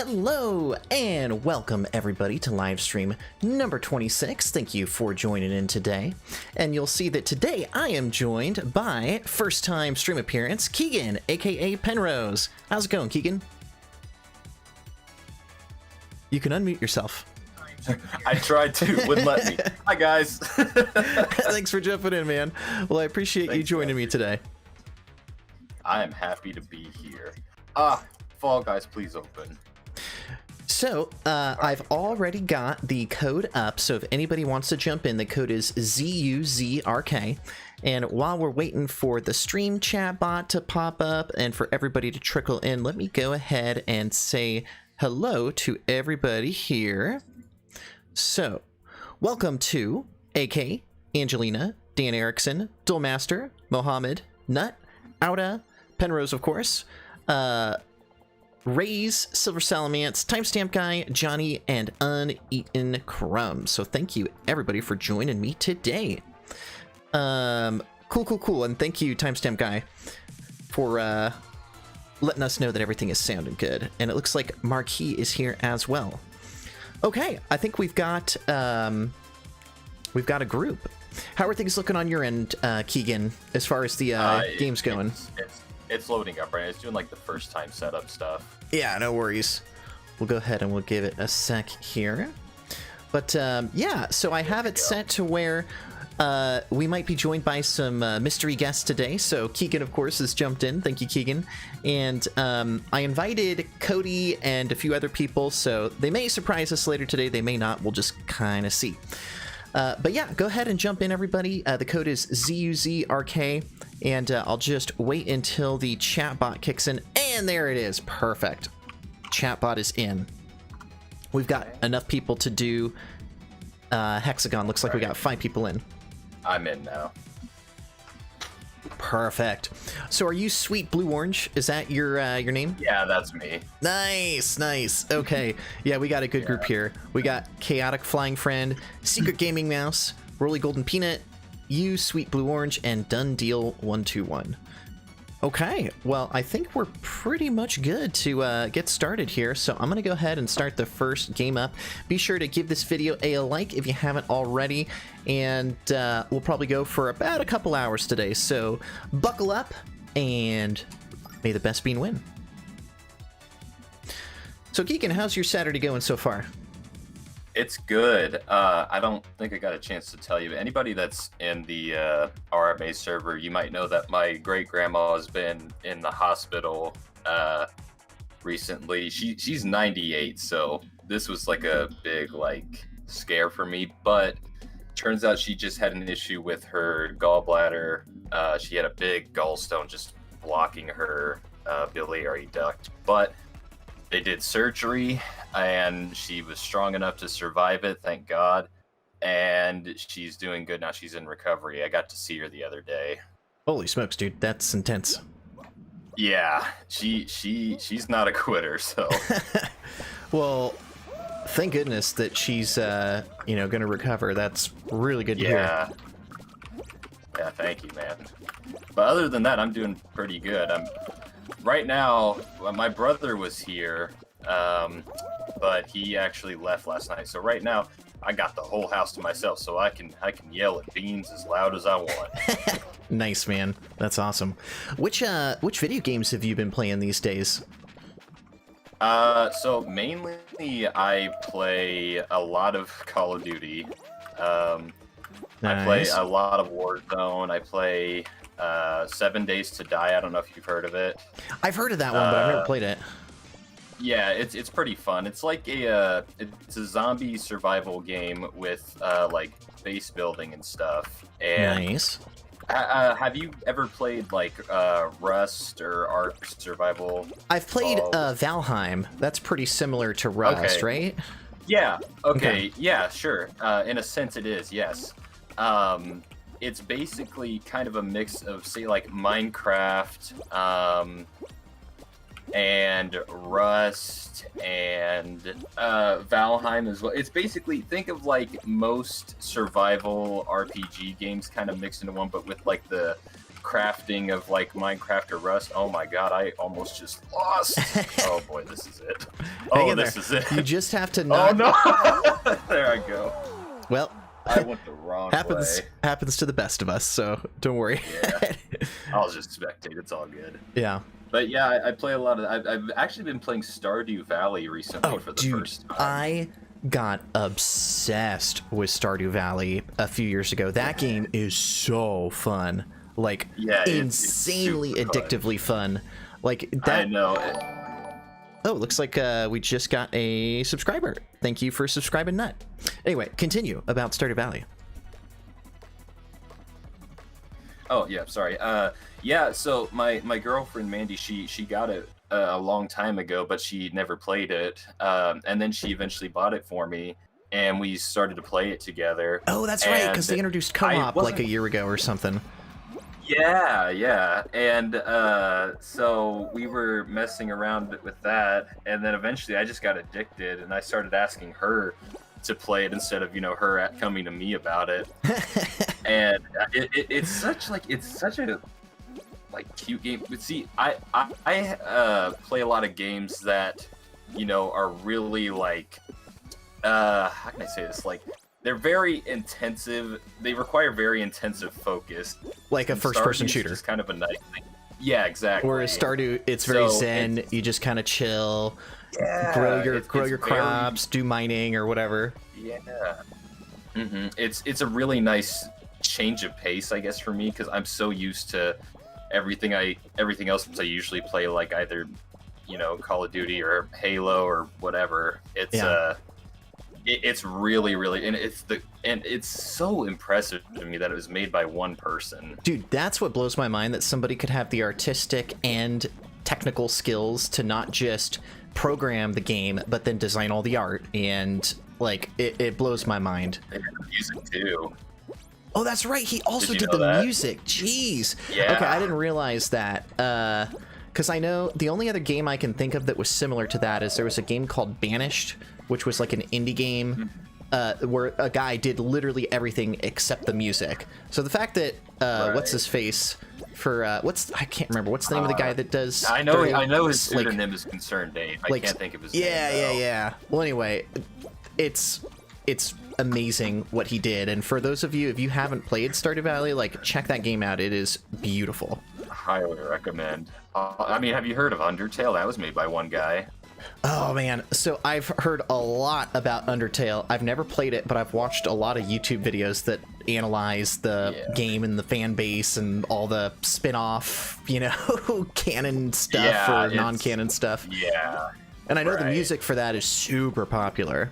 Hello and welcome everybody to live stream number 26. Thank you for joining in today. And you'll see that today I am joined by first time stream appearance, Keegan, aka Penrose. How's it going, Keegan? You can unmute yourself. I tried to, wouldn't let me. Hi guys. Thanks for jumping in, man. Well, I appreciate you joining me today. I am happy to be here. Fall Guys, please open. So, I've already got the code up, so if anybody wants to jump in, the code is ZUZRK. And while we're waiting for the stream chat bot to pop up and for everybody to trickle in, let me go ahead and say hello to everybody here. So, welcome to AK, Angelina, Dan Erickson, Duelmaster, Mohammed, Nut, Auda, Penrose, of course, Rays, Silver Salamance, Timestamp Guy, Johnny, and Uneaten Crumbs. So thank you everybody for joining me today. Cool. And thank you, Timestamp Guy, for letting us know that everything is sounding good. And it looks like Marquis is here as well. Okay, I think we've got a group. How are things looking on your end, Keegan, as far as the game's going? It's loading up right now. It's doing like the first time setup stuff. Yeah, no worries. We'll go ahead and we'll give it a sec here. But yeah, so I have it set to where we might be joined by some mystery guests today. So Keegan, of course, has jumped in. Thank you, Keegan. And I invited Cody and a few other people, so they may surprise us later today. They may not. We'll just kind of see. But yeah, go ahead and jump in, everybody. The code is ZUZRK, and I'll just wait until the chatbot kicks in. And there it is. Perfect. Chatbot is in. We've got enough people to do Hexagon. Looks like we got 5 people in. I'm in now. Perfect. So are you Sweet Blue Orange? Is that your name? Yeah, that's me. Nice. Okay. Yeah, we got a good group here. We got Chaotic Flying Friend, Secret Gaming Mouse, Rolly Golden Peanut, you, Sweet Blue Orange, and Done Deal 121. Okay, well, I think we're pretty much good to get started here, so I'm going to go ahead and start the first game up. Be sure to give this video a like if you haven't already, and we'll probably go for about a couple hours today, so buckle up, and may the best bean win. So, Keegan, how's your Saturday going so far? It's good. I don't think I got a chance to tell you. Anybody that's in the RMA server, you might know that my great-grandma has been in the hospital recently. She's 98, so this was like a big scare for me. But turns out she just had an issue with her gallbladder. She had a big gallstone just blocking her biliary duct. But they did surgery, and she was strong enough to survive it, thank God. And she's doing good now. She's in recovery. I got to see her the other day. Holy smokes, dude. That's intense. Yeah, she's not a quitter, so. Well, thank goodness that she's, going to recover. That's really good to hear. Yeah, thank you, man. But other than that, I'm doing pretty good. Right now, my brother was here, but he actually left last night. So right now, I got the whole house to myself, so I can yell at Beans as loud as I want. Nice, man. That's awesome. Which video games have you been playing these days? So mainly I play a lot of Call of Duty. Nice. I play a lot of Warzone. I play 7 Days to Die. I don't know if you've heard of it. I've heard of that one, but I've never played it. Yeah, it's pretty fun. It's like it's a zombie survival game with base building and stuff. And, nice. Have you ever played Rust or Ark Survival? I've played Valheim. That's pretty similar to Rust, right? Yeah. Okay. Yeah. Sure. In a sense, it is. Yes. It's basically kind of a mix of, say, like Minecraft, and Rust, and Valheim as well. It's basically, think of like most survival RPG games kind of mixed into one, but with like the crafting of like Minecraft or Rust. Oh my god, I almost just lost. Oh boy, this is it. Oh, this is it. You just have to not. Oh no! There I go. Well, I went the wrong way. Happens to the best of us, so don't worry. Yeah. I'll just spectate. It's all good. Yeah. But yeah, I play a lot of. I've actually been playing Stardew Valley recently for the first time. I got obsessed with Stardew Valley a few years ago. That game is so fun. Like, insanely it's addictively fun. Like that. I know. Oh, looks like we just got a subscriber. Thank you for subscribing, Nut. Anyway, continue about Stardew Valley. Oh yeah, sorry. Yeah, so my girlfriend Mandy, she got it a long time ago, but she never played it. And then she eventually bought it for me, and we started to play it together. Oh, that's right, because they introduced co-op like a year ago or something. Yeah, and so we were messing around with that, and then eventually I just got addicted, and I started asking her to play it instead of her coming to me about it. And it's such a cute game. But see, I play a lot of games that are really like how can I say this, like they're very intensive. They require very intensive focus. Like a first-person shooter. It's kind of a nice thing. Yeah, exactly. Whereas Stardew, it's very zen. You just kind of chill, grow your crops, do mining or whatever. Yeah. It's a really nice change of pace, I guess, for me, because I'm so used to everything else I usually play, like either Call of Duty or Halo or whatever. It's really, and it's so impressive to me that it was made by one person. Dude, that's what blows my mind, that somebody could have the artistic and technical skills to not just program the game, but then design all the art, and like it blows my mind. And the music too. Oh, that's right. He also did the music. Jeez. Yeah. Okay, I didn't realize that. Because I know the only other game I can think of that was similar to that is there was a game called Banished, which was like an indie game where a guy did literally everything except the music. So the fact that what's his face for I can't remember what's the name of the guy that does. I know his pseudonym is Concerned Dave. I can't think of his name. Yeah. Well, anyway, it's amazing what he did, and for those of you, if you haven't played Stardew Valley, like, check that game out. It is beautiful. Highly recommend. I mean, have you heard of Undertale? That was made by one guy. Oh man, so I've heard a lot about Undertale. I've never played it, but I've watched a lot of YouTube videos that analyze the game and the fan base and all the spin-off, canon stuff or non-canon stuff. Yeah. And I know the music for that is super popular.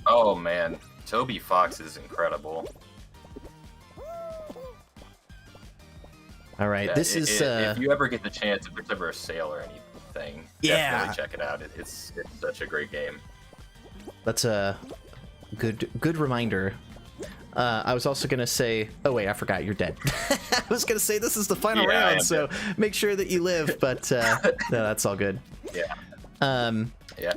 Oh man, Toby Fox is incredible. All right, this is if you ever get the chance, if there's ever a sale or anything, definitely check it out. It's such a great game. That's a good reminder. I was also gonna say, oh wait, I forgot, you're dead. I was gonna say this is the final round, so make sure that you live, but no, that's all good. Yeah. Yeah.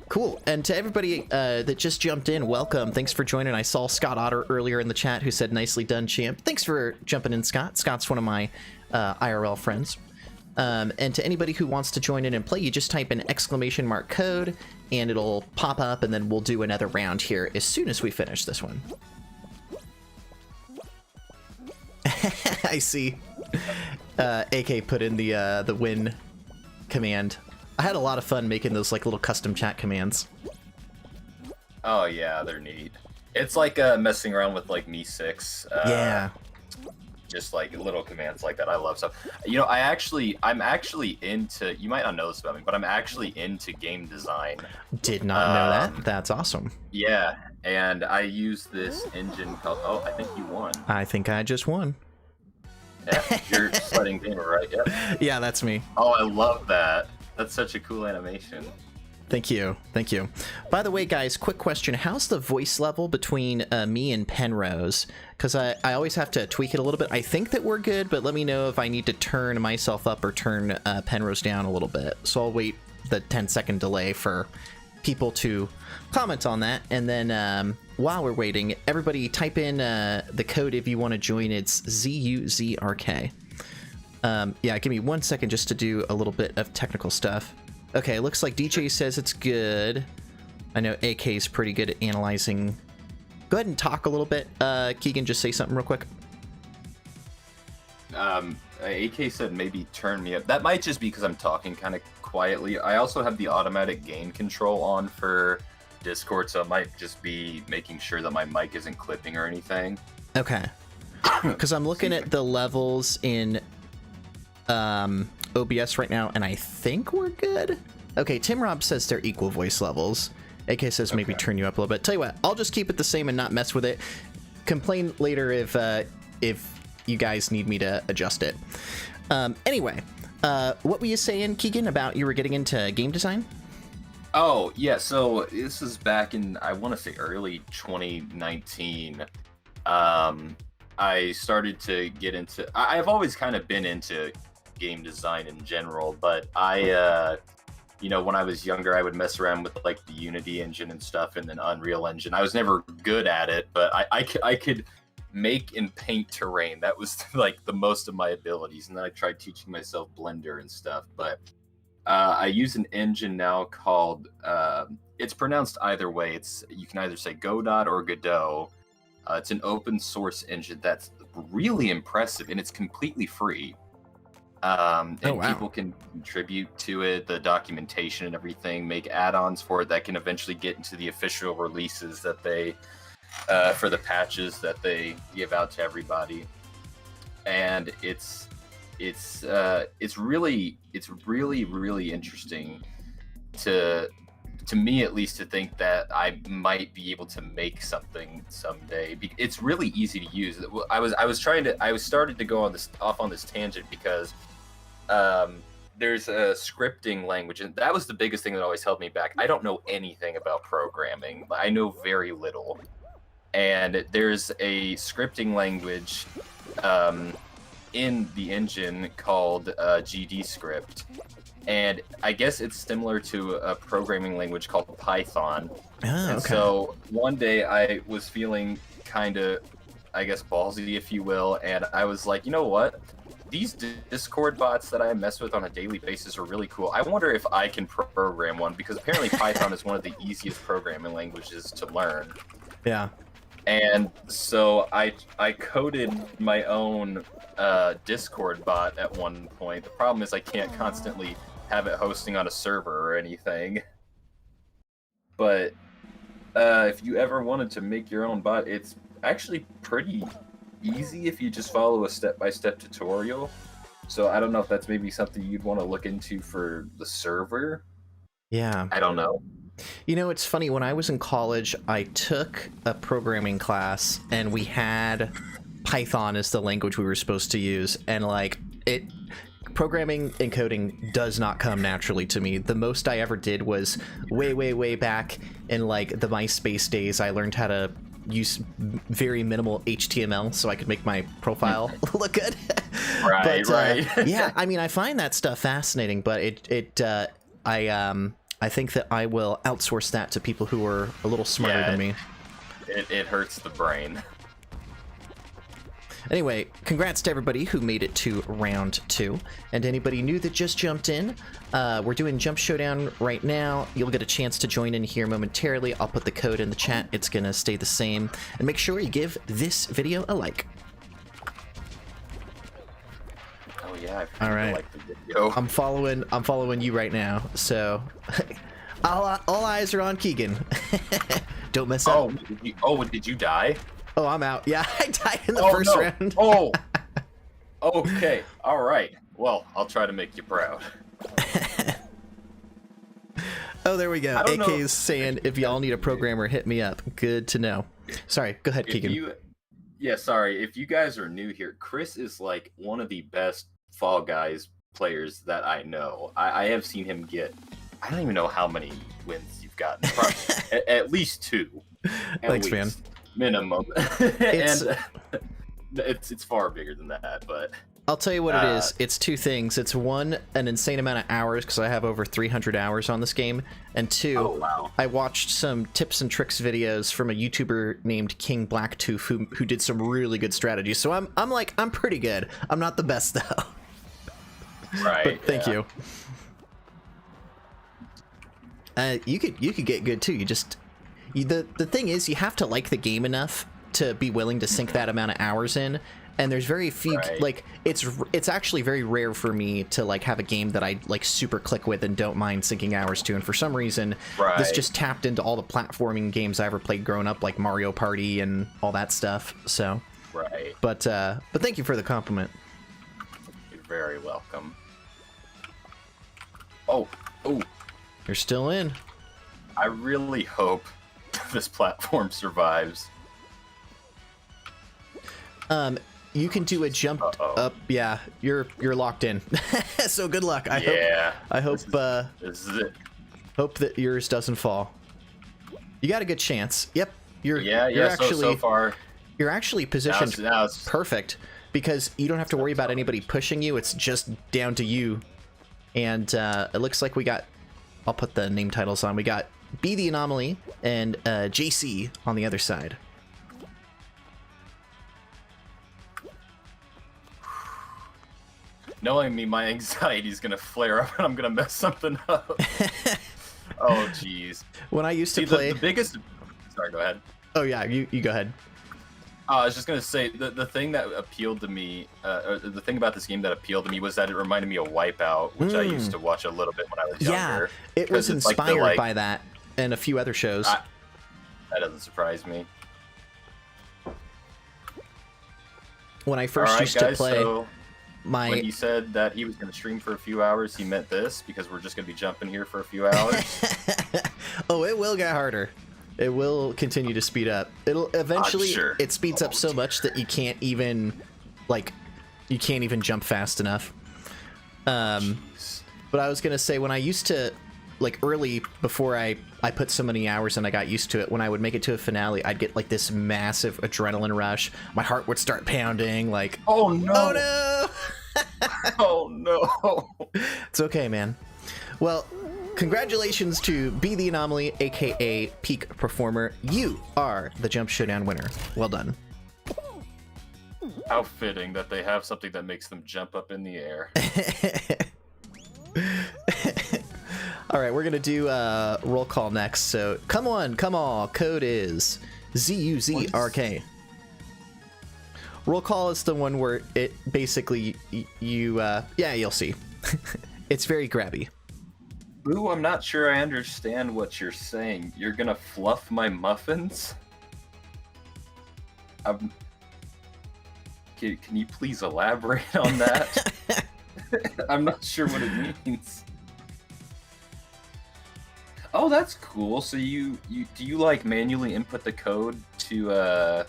Cool. And to everybody that just jumped in, welcome. Thanks for joining. I saw Scott Otter earlier in the chat who said, nicely done, champ. Thanks for jumping in, Scott. Scott's one of my IRL friends. And to anybody who wants to join in and play, you just type in !code and it'll pop up, and then we'll do another round here as soon as we finish this one. I see. AK put in the win command. I had a lot of fun making those like little custom chat commands. Oh yeah, they're neat. It's like messing around with like Me6. Yeah. Just like little commands like that. I love stuff. I'm actually into. You might not know this about me, but I'm actually into game design. Did not know that. That's awesome. Yeah, and I use this engine called. Oh, I think you won. I think I just won. Yeah, you're Sledding Gamer, right? Yeah. Yeah, that's me. Oh, I love that. That's such a cool animation. Thank you. Thank you. By the way, guys, quick question. How's the voice level between me and Penrose? Because I always have to tweak it a little bit. I think that we're good, but let me know if I need to turn myself up or turn Penrose down a little bit. So I'll wait the 10-second delay for people to comment on that. And then while we're waiting, everybody type in the code if you want to join. It's ZUZRK. Yeah, give me 1 second just to do a little bit of technical stuff. Okay, looks like DJ says it's good. I know AK is pretty good at analyzing. Go ahead and talk a little bit. Keegan, just say something real quick. AK said maybe turn me up. That might just be because I'm talking kind of quietly. I also have the automatic gain control on for Discord, so it might just be making sure that my mic isn't clipping or anything. Okay. Because I'm looking at the levels in OBS right now, and I think we're good. Okay, Tim Rob says they're equal voice levels. AK says maybe turn you up a little bit. Tell you what, I'll just keep it the same and not mess with it. Complain later if you guys need me to adjust it. Anyway, what were you saying, Keegan, about you were getting into game design? Oh, yeah, so this is back in, I want to say early 2019. I started to get into, I've always kind of been into game design in general, but when I was younger, I would mess around with like the Unity engine and stuff, and then Unreal Engine. I was never good at it, but I could make and paint terrain. That was like the most of my abilities. And then I tried teaching myself Blender and stuff, but I use an engine now called, it's pronounced either way. You can either say Godot or Godot. It's an open source engine that's really impressive, and it's completely free. People can contribute to it, the documentation and everything, make add-ons for it that can eventually get into the official releases that they, for the patches that they give out to everybody. And it's really interesting to me, at least, to think that I might be able to make something someday. It's really easy to use. I started to go off on this tangent because there's a scripting language, and that was the biggest thing that always held me back. I don't know anything about programming. I know very little. And there's a scripting language in the engine called GD script. And I guess it's similar to a programming language called Python. And so one day I was feeling kind of, I guess, ballsy, if you will, and I was like, you know what? These Discord bots that I mess with on a daily basis are really cool. I wonder if I can program one, because apparently Python is one of the easiest programming languages to learn. Yeah. And so I coded my own Discord bot at one point. The problem is I can't constantly have it hosting on a server or anything. But if you ever wanted to make your own bot, it's actually pretty easy if you just follow a step-by-step tutorial. So I don't know if that's maybe something you'd want to look into for the server. Yeah. I don't know. You know, it's funny, when I was in college, I took a programming class, and we had Python as the language we were supposed to use, and programming and coding does not come naturally to me. The most I ever did was way back in like the MySpace days. I learned how to use very minimal HTML so I could make my profile look good. Right. Yeah, I mean, I find that stuff fascinating, but I think that I will outsource that to people who are a little smarter than me. It hurts the brain. Anyway, congrats to everybody who made it to round 2, and anybody new that just jumped in. We're doing Jump Showdown right now. You'll get a chance to join in here momentarily. I'll put the code in the chat. It's gonna stay the same. And make sure you give this video a like. Oh yeah, all right. Like the video. I'm following you right now. So all eyes are on Keegan. Don't mess up. Did you die? Oh, I'm out. Yeah, I died in the first round. Okay. All right. Well, I'll try to make you proud. Oh, there we go. AK is saying, if y'all need a programmer, hit me up. Good to know. Sorry, go ahead, Keegan. Sorry. If you guys are new here, Chris is like one of the best Fall Guys players that I know. I have seen him get, I don't even know how many wins you've gotten. at least 2. Thanks, man. Minimum. It's far bigger than that, but I'll tell you what it is. It's 2 things. It's 1, an insane amount of hours, because I have over 300 hours on this game, and 2, I watched some tips and tricks videos from a YouTuber named King Blacktooth who did some really good strategies. So I'm pretty good. I'm not the best though. Right. But thank you. You could get good too. The thing is, you have to like the game enough to be willing to sink that amount of hours in. And there's very few, Right. like, it's actually very rare for me to, like, have a game that I, like, super click with and don't mind sinking hours to. And for some reason, this Right. just tapped into all the platforming games I ever played growing up, like Mario Party and all that stuff. So, Right. but thank you for the compliment. You're very welcome. Oh. You're still in. I really hope this platform survives. You can do a jump up. Yeah, you're locked in. So good luck. I hope This is it. hope that yours doesn't fall. You got a good chance. Yep. You're actually so far you're actually positioned now it's perfect because you don't have to worry about anybody pushing you. It's just down to you. And it looks like we got, I'll put the name titles on. We got Be the Anomaly and JC on the other side. knowing me, my anxiety is gonna flare up and I'm gonna mess something up. Oh jeez. When I used to See, play the biggest. Sorry, go ahead. Oh yeah, you go ahead. I was just gonna say the thing that appealed to me, or the thing about this game that appealed to me was that it reminded me of Wipeout, which I used to watch a little bit when I was younger. Yeah, it was 'Cause it's like inspired by that and a few other shows. That doesn't surprise me. When I first Alright, used guys, to play, so my when he said that he was going to stream for a few hours, he meant this, because we're just going to be jumping here for a few hours. Oh, it will get harder. It will continue to speed up. It'll eventually, sure. it speeds up so much that you can't even jump fast enough. But I was gonna say, when I used to, like, early, before I put so many hours and I got used to it, when I would make it to a finale, I'd get like this massive adrenaline rush. My heart would start pounding, like, Oh no! oh no! Oh no! It's okay, man. Well, congratulations to Be the Anomaly, aka Peak Performer. You are the Jump Showdown winner. Well done. How fitting that they have something that makes them jump up in the air. All right, we're gonna do roll call next. So come on. Code is ZUZRK. Roll call is the one where it basically you'll see. It's very grabby. Ooh, I'm not sure I understand what you're saying. You're gonna fluff my muffins? Can you please elaborate on that? I'm not sure what it means. Oh, that's cool. So do you like manually input the code to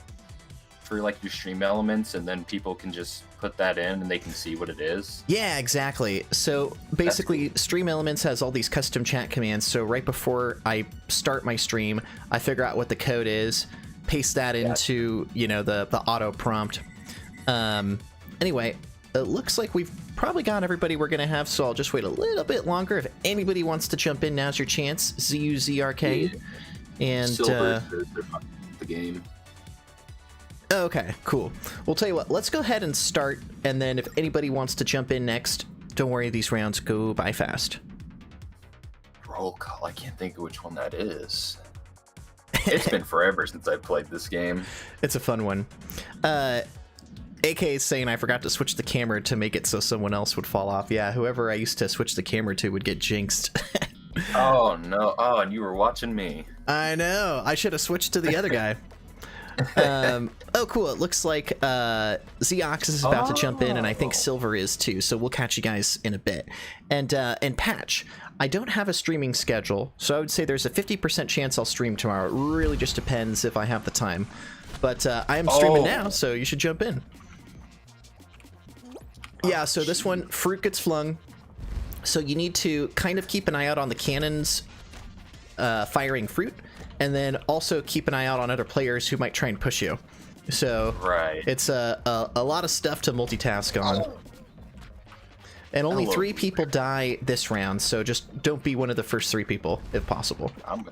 for like your stream elements, and then people can just put that in and they can see what it is? Yeah, exactly. So basically, Stream Elements has all these custom chat commands. So right before I start my stream, I figure out what the code is, paste that into, the auto prompt. Anyway, it looks like we've probably got everybody we're going to have, so I'll just wait a little bit longer. If anybody wants to jump in, now's your chance. ZUZRK. And Silver, the game. Okay, cool. We'll tell you what, let's go ahead and start, and then if anybody wants to jump in next, don't worry, these rounds go by fast. Roll call. I can't think of which one that is. It's been forever since I played this game. It's a fun one. AK is saying I forgot to switch the camera to make it so someone else would fall off. Yeah, whoever I used to switch the camera to would get jinxed. Oh, no. Oh, and you were watching me. I know. I should have switched to the other guy. Oh, cool. It looks like Zeox is about to jump in, and I think Silver is too, so we'll catch you guys in a bit. And Patch, I don't have a streaming schedule, so I would say there's a 50% chance I'll stream tomorrow. It really just depends if I have the time. But I am streaming now, so you should jump in. Yeah, so this one, fruit gets flung. So you need to kind of keep an eye out on the cannons firing fruit, and then also keep an eye out on other players who might try and push you. So it's a lot of stuff to multitask on. And only 3 people die this round, so just don't be one of the first 3 people, if possible. I'm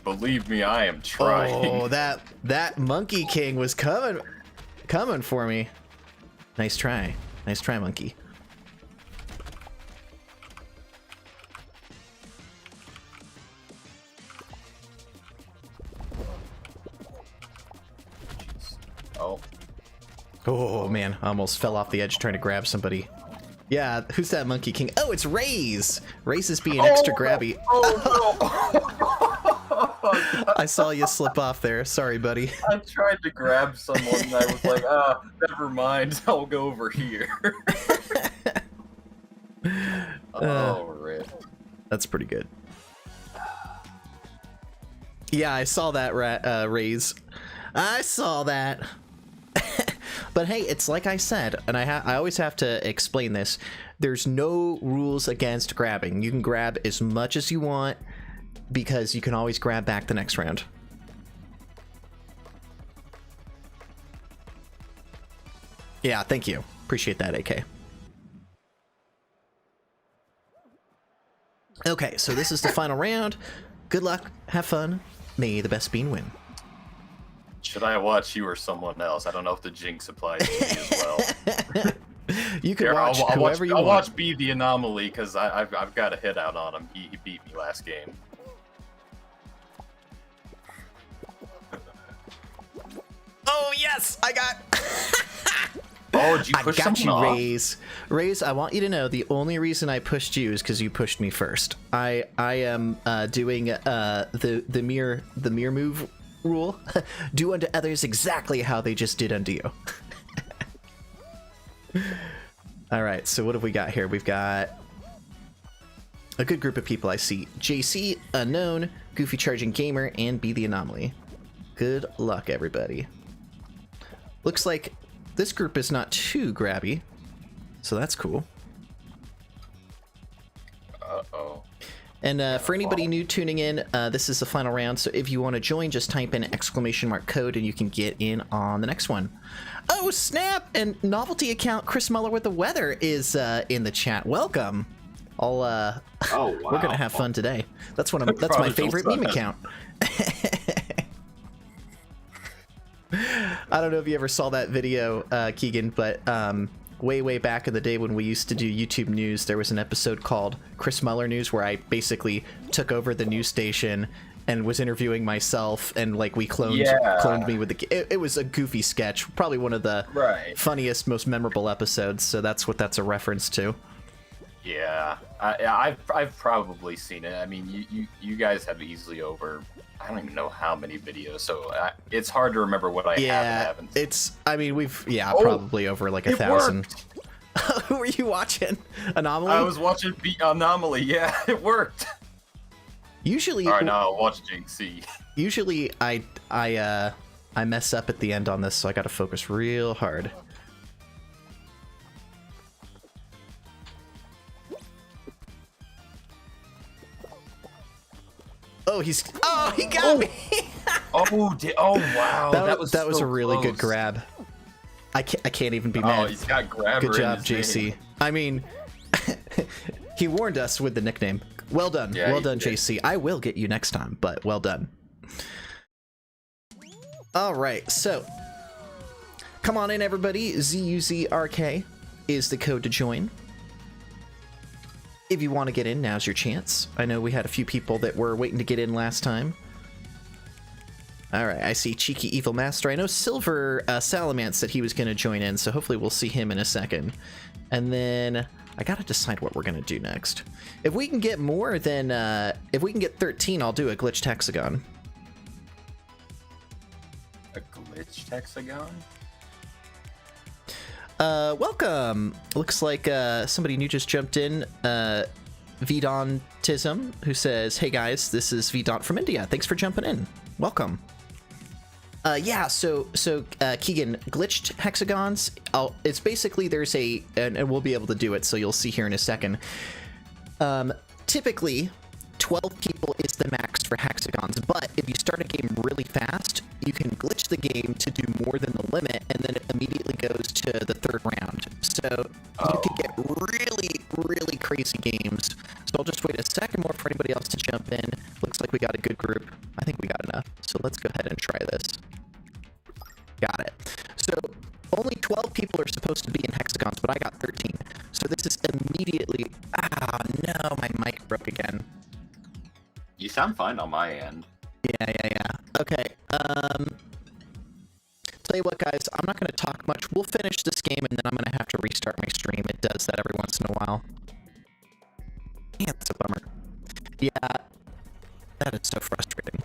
believe me, I am trying. Oh, that Monkey King was coming for me. Nice try, Monkey. Oh man, I almost fell off the edge trying to grab somebody. Yeah, who's that Monkey King? Oh, it's Raze! Raze is being extra grabby. Oh no! I saw you slip off there. Sorry, buddy. I tried to grab someone and I was like, never mind, I'll go over here. Oh, rip. That's pretty good. Yeah, I saw that, Raze. I saw that. But hey, it's like I said, and I always have to explain this. There's no rules against grabbing. You can grab as much as you want because you can always grab back the next round. Yeah, thank you. Appreciate that, AK. Okay, so this is the final round. Good luck. Have fun. May the best bean win. Should I watch you or someone else? I don't know if the jinx applies to me as well. You can watch whoever you want. I'll watch B the anomaly because I've got a hit out on him. He beat me last game. Oh yes, I got. Oh, did you push I got you, off? Raze. Raze, I want you to know the only reason I pushed you is because you pushed me first. I am doing the mirror move rule. Do unto others exactly how they just did unto you. All right, so what have we got here? We've got a good group of people. I see JC, Unknown, Goofy Charging Gamer, and Be the Anomaly. Good luck, everybody. Looks like this group is not too grabby, so that's cool. Uh-oh. And for anybody new tuning in, this is the final round, so if you want to join, just type in !code and you can get in on the next one. Oh, snap! And novelty account Chris Muller with the weather is in the chat. Welcome. Oh, wow. We're gonna have fun today. That's that's my favorite meme account. I don't know if you ever saw that video, Keegan, but way back in the day when we used to do YouTube news, there was an episode called Chris Muller News where I basically took over the news station and was interviewing myself, and like we cloned me with the. It was a goofy sketch, probably one of the funniest, most memorable episodes. So that's what that's a reference to. Yeah, I've probably seen it. I mean, you guys have easily over. I don't even know how many videos, so it's hard to remember what I have and haven't. It's. I mean, we've probably over like 1,000. Who were you watching? Anomaly? I was watching Anomaly. Yeah, it worked. Usually. All right, now I'll watch JC. Usually, I mess up at the end on this, so I got to focus real hard. Oh, he got me. Oh wow. That was so a really close. good grab. I can't even be mad. Oh, he's got grabber. Good job, in his JC. name. I mean, he warned us with the nickname. Well done. Yeah, well done, did. JC. I will get you next time, but well done. All right, so come on in, everybody. ZUZRK is the code to join. If you want to get in, now's your chance. I know we had a few people that were waiting to get in last time. All right, I see Cheeky Evil Master. I know Silver Salamance said he was going to join in, so hopefully we'll see him in a second. And then I got to decide what we're going to do next. If we can get more than... if we can get 13, I'll do a glitched hexagon. A glitched hexagon? Welcome. Looks like somebody new just jumped in. Vidontism, who says, "Hey guys, this is Vidont from India. Thanks for jumping in. Welcome." Yeah. So Keegan, glitched hexagons. It's basically there's and we'll be able to do it. So you'll see here in a second. Typically, 12 people is the max for hexagons, but if you start a game really fast, you can glitch the game to do more than the limit, and then it immediately goes to the third round. So you can get really crazy games. So I'll just wait a second more for anybody else to jump in. Looks like we got a good group. I think we got enough. So let's go ahead and try this. Got it. So only 12 people are supposed to be in hexagons, but I got 13. So this is immediately... Ah, no, my mic broke again. You sound fine on my end. Yeah. Okay. tell you what, guys, I'm not going to talk much. We'll finish this game, and then I'm going to have to restart my stream. It does that every once in a while. Yeah, that's a bummer. Yeah, that is so frustrating.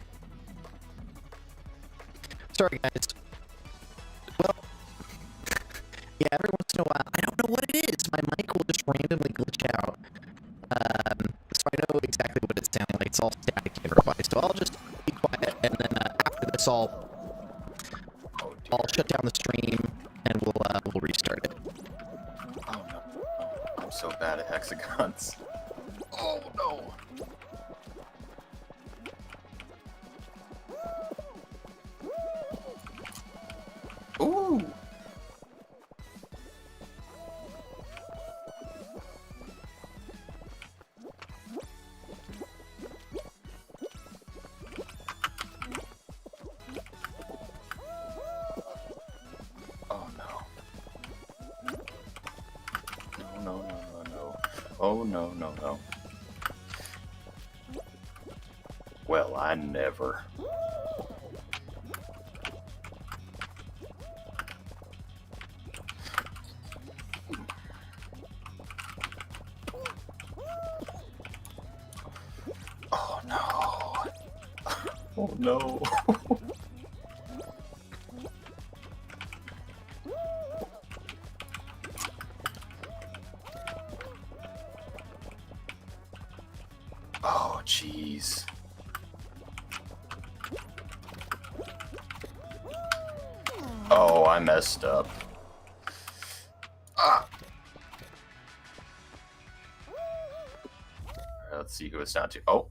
Sorry, guys. Well, yeah, every once in a while, I don't know what it is. My mic will just randomly glitch out. So I know exactly what it's sounding like. It's all static and robot. So I'll just be quiet, and then after this, I'll shut down the stream, and we'll restart it. Oh no. Oh, I'm so bad at hexagons. Oh no. Ooh. Oh no. No. Oh no. Well, I never. Oh no. Oh no. Oh jeez. Oh, I messed up. Ah. Let's see who it's down to. Oh.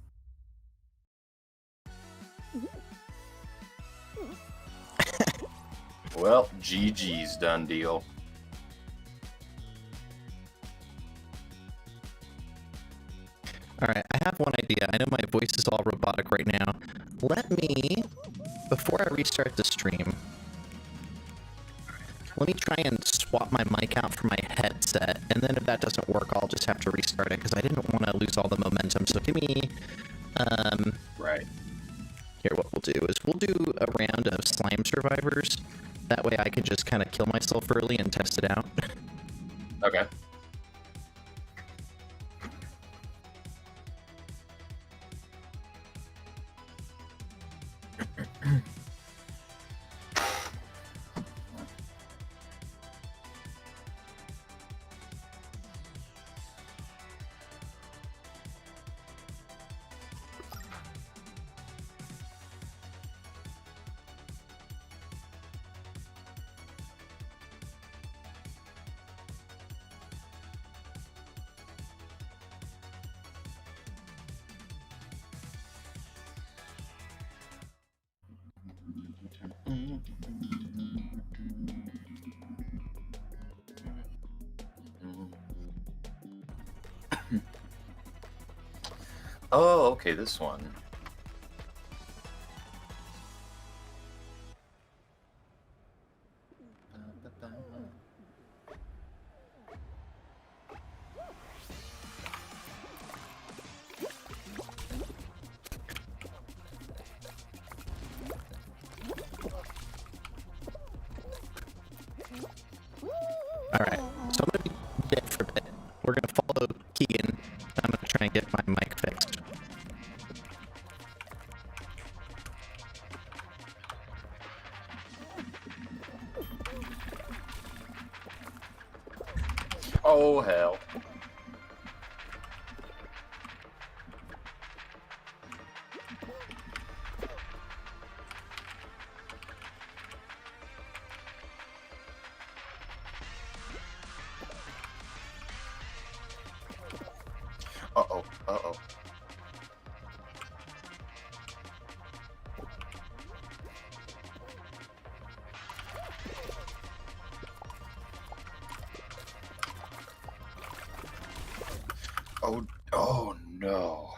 Well, GG's done deal. Alright, I have one idea. I know my voice is all robotic right now. Let me, before I restart the stream, let me try and swap my mic out for my headset, and then if that doesn't work, I'll just have to restart it, because I didn't want to lose all the momentum. So give me, Right. here, what we'll do is we'll do a round of slime survivors. That way I can just kind of kill myself early and test it out. Okay. Oh, okay, this one. Alright, so I'm going to be dead for a bit. We're going to follow Keegan. I'm going to try and get my mic fixed. Oh, hell. Uh-oh, uh-oh. Oh no.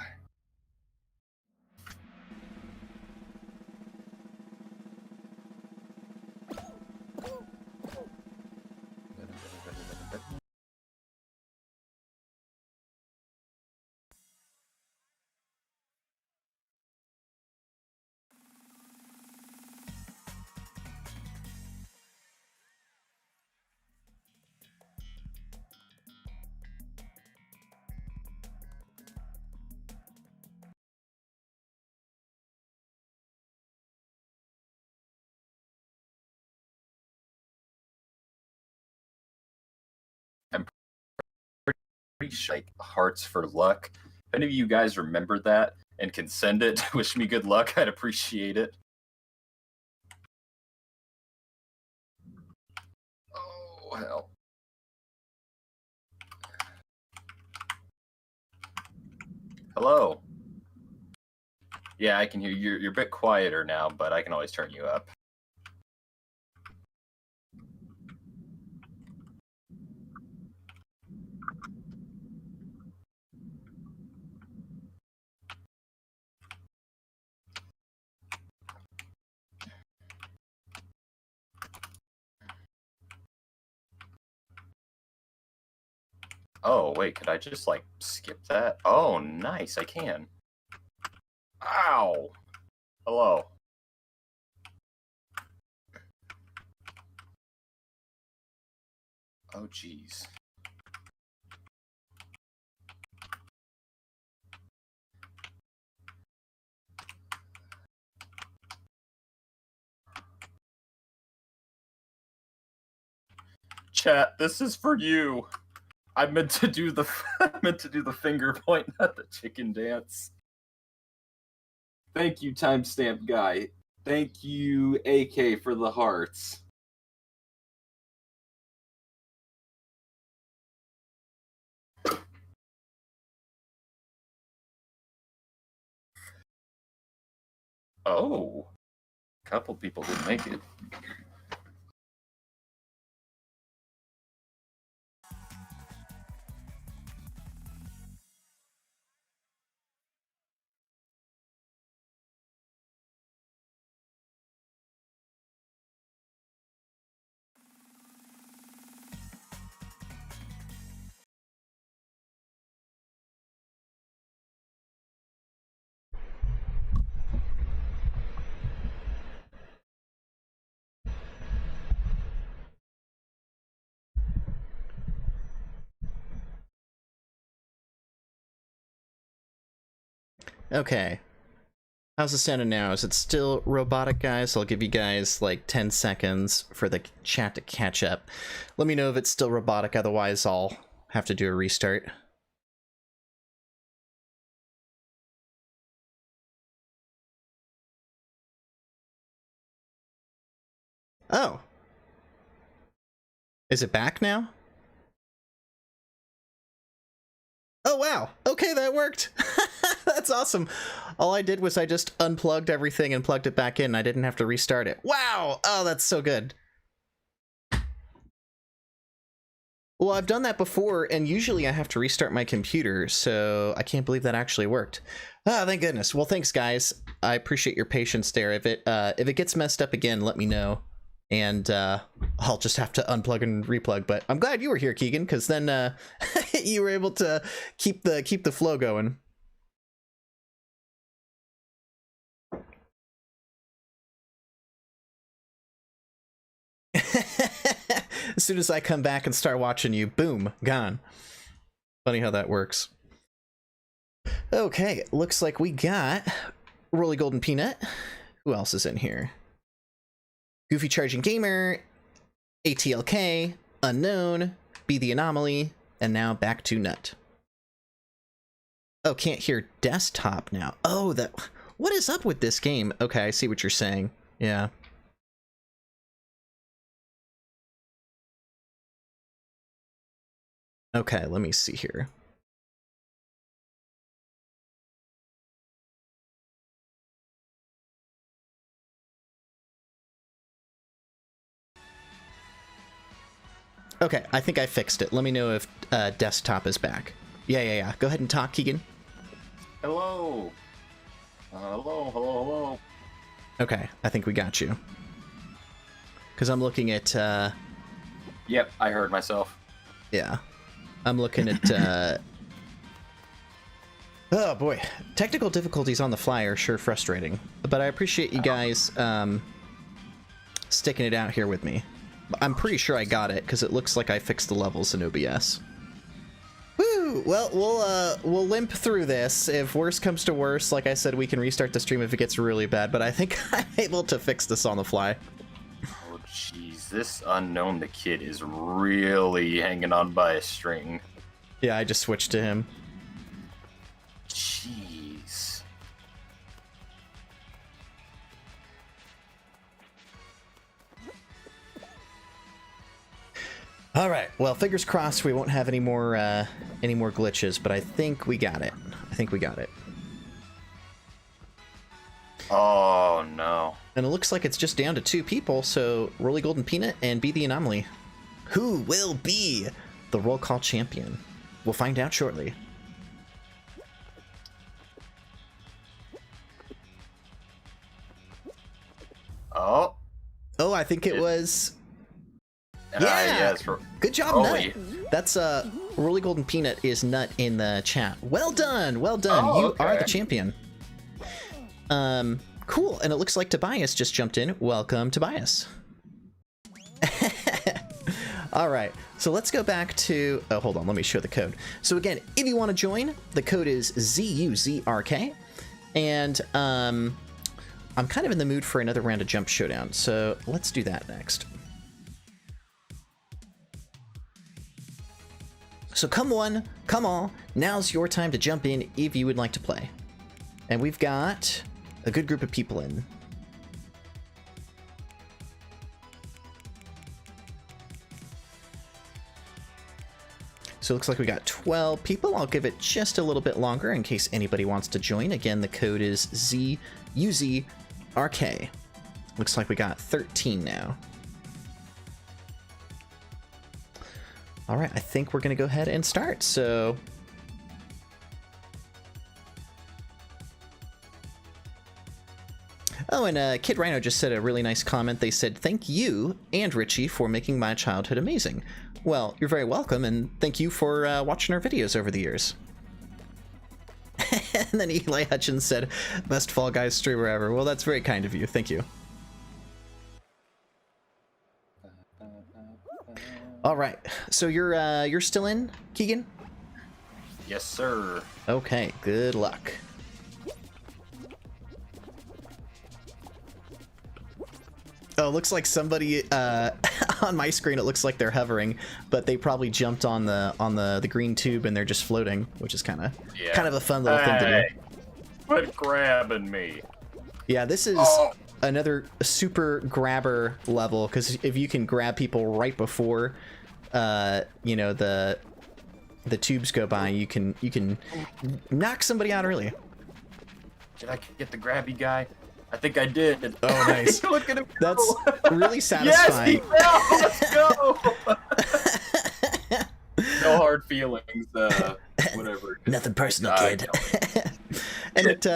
pretty sure like hearts for luck. If any of you guys remember that and can send it to wish me good luck, I'd appreciate it. Oh hell. Hello. Yeah, I can hear you. You're a bit quieter now, but I can always turn you up. Oh, wait, could I just, like, skip that? Oh, nice, I can. Ow! Hello. Oh, jeez. Chat, this is for you. I meant to do the finger point, not the chicken dance. Thank you, timestamp guy. Thank you, AK, for the hearts. Oh, a couple people didn't make it. Okay. How's it sounding now? Is it still robotic, guys? I'll give you guys like 10 seconds for the chat to catch up. Let me know if it's still robotic, otherwise I'll have to do a restart. Oh. Is it back now? Oh wow, okay, that worked. That's awesome. All I did was I just unplugged everything and plugged it back in. I didn't have to restart it. Wow, oh, that's so good. Well, I've done that before, and usually I have to restart my computer, so I can't believe that actually worked. Ah, thank goodness. Well, thanks, guys. I appreciate your patience there. If it gets messed up again, let me know, and I'll just have to unplug and replug. But I'm glad you were here, Keegan, because then you were able to keep the flow going. As soon as I come back and start watching you, boom, gone. Funny how that works. Okay, looks like we got Rolly Golden Peanut. Who else is in here? Goofy Charging Gamer, ATLK, Unknown, Be the Anomaly, and now back to Nut. Oh, can't hear desktop now. Oh, what is up with this game? Okay, I see what you're saying. Yeah. Okay, let me see here. Okay, I think I fixed it. Let me know if desktop is back. Yeah. Go ahead and talk, Keegan. Hello. Hello. Okay, I think we got you. Because I'm looking at... Yep, I heard myself. Yeah. I'm looking at... Oh, boy. Technical difficulties on the fly are sure frustrating. But I appreciate you guys sticking it out here with me. I'm pretty sure I got it, because it looks like I fixed the levels in OBS. Woo! Well, we'll limp through this. If worse comes to worse, like I said, we can restart the stream if it gets really bad, but I think I'm able to fix this on the fly. Oh, jeez. This Unknown the Kid is really hanging on by a string. Yeah, I just switched to him. Jeez. All right. Well, fingers crossed we won't have any more glitches, but I think we got it. I think we got it. Oh no. And it looks like it's just down to 2 people, so Rolly Golden Peanut and Be the Anomaly. Who will be the roll call champion? We'll find out shortly. Oh. Oh, I think it was... Yeah. Good job, Rolly. Nut. That's Rolly Golden Peanut is Nut in the chat. Well done, well done. Oh, you okay. are the champion. Cool. And it looks like Tobias just jumped in. Welcome, Tobias. All right. So let's go back to. Oh, hold on. Let me show the code. So again, if you want to join, the code is ZUZRK, and I'm kind of in the mood for another round of Jump Showdown. So let's do that next. So come one, come all, now's your time to jump in if you would like to play. And we've got a good group of people in. So it looks like we got 12 people. I'll give it just a little bit longer in case anybody wants to join. Again, the code is ZUZRK. Looks like we got 13 now. All right, I think we're going to go ahead and start. So oh, and Kid Rhino just said a really nice comment. They said, "Thank you and Richie for making my childhood amazing." Well, you're very welcome, and thank you for watching our videos over the years. And then Eli Hutchins said, "Best Fall Guys streamer ever." Well, that's very kind of you. Thank you. All right, so you're still in, Keegan? Yes, sir. Okay, good luck. Oh, it looks like somebody on my screen. It looks like they're hovering, but they probably jumped on the green tube and they're just floating, which is kind of a fun little thing to do. Quit grabbing me. Yeah, this is another super grabber level, because if you can grab people right before you know, the tubes go by, you can knock somebody out early. Did I get the grabby guy? I think I did. Oh, nice. Look at him go. That's really satisfying. Yes, he fell. Let's go. No hard feelings. Whatever. Nothing personal, kid. And it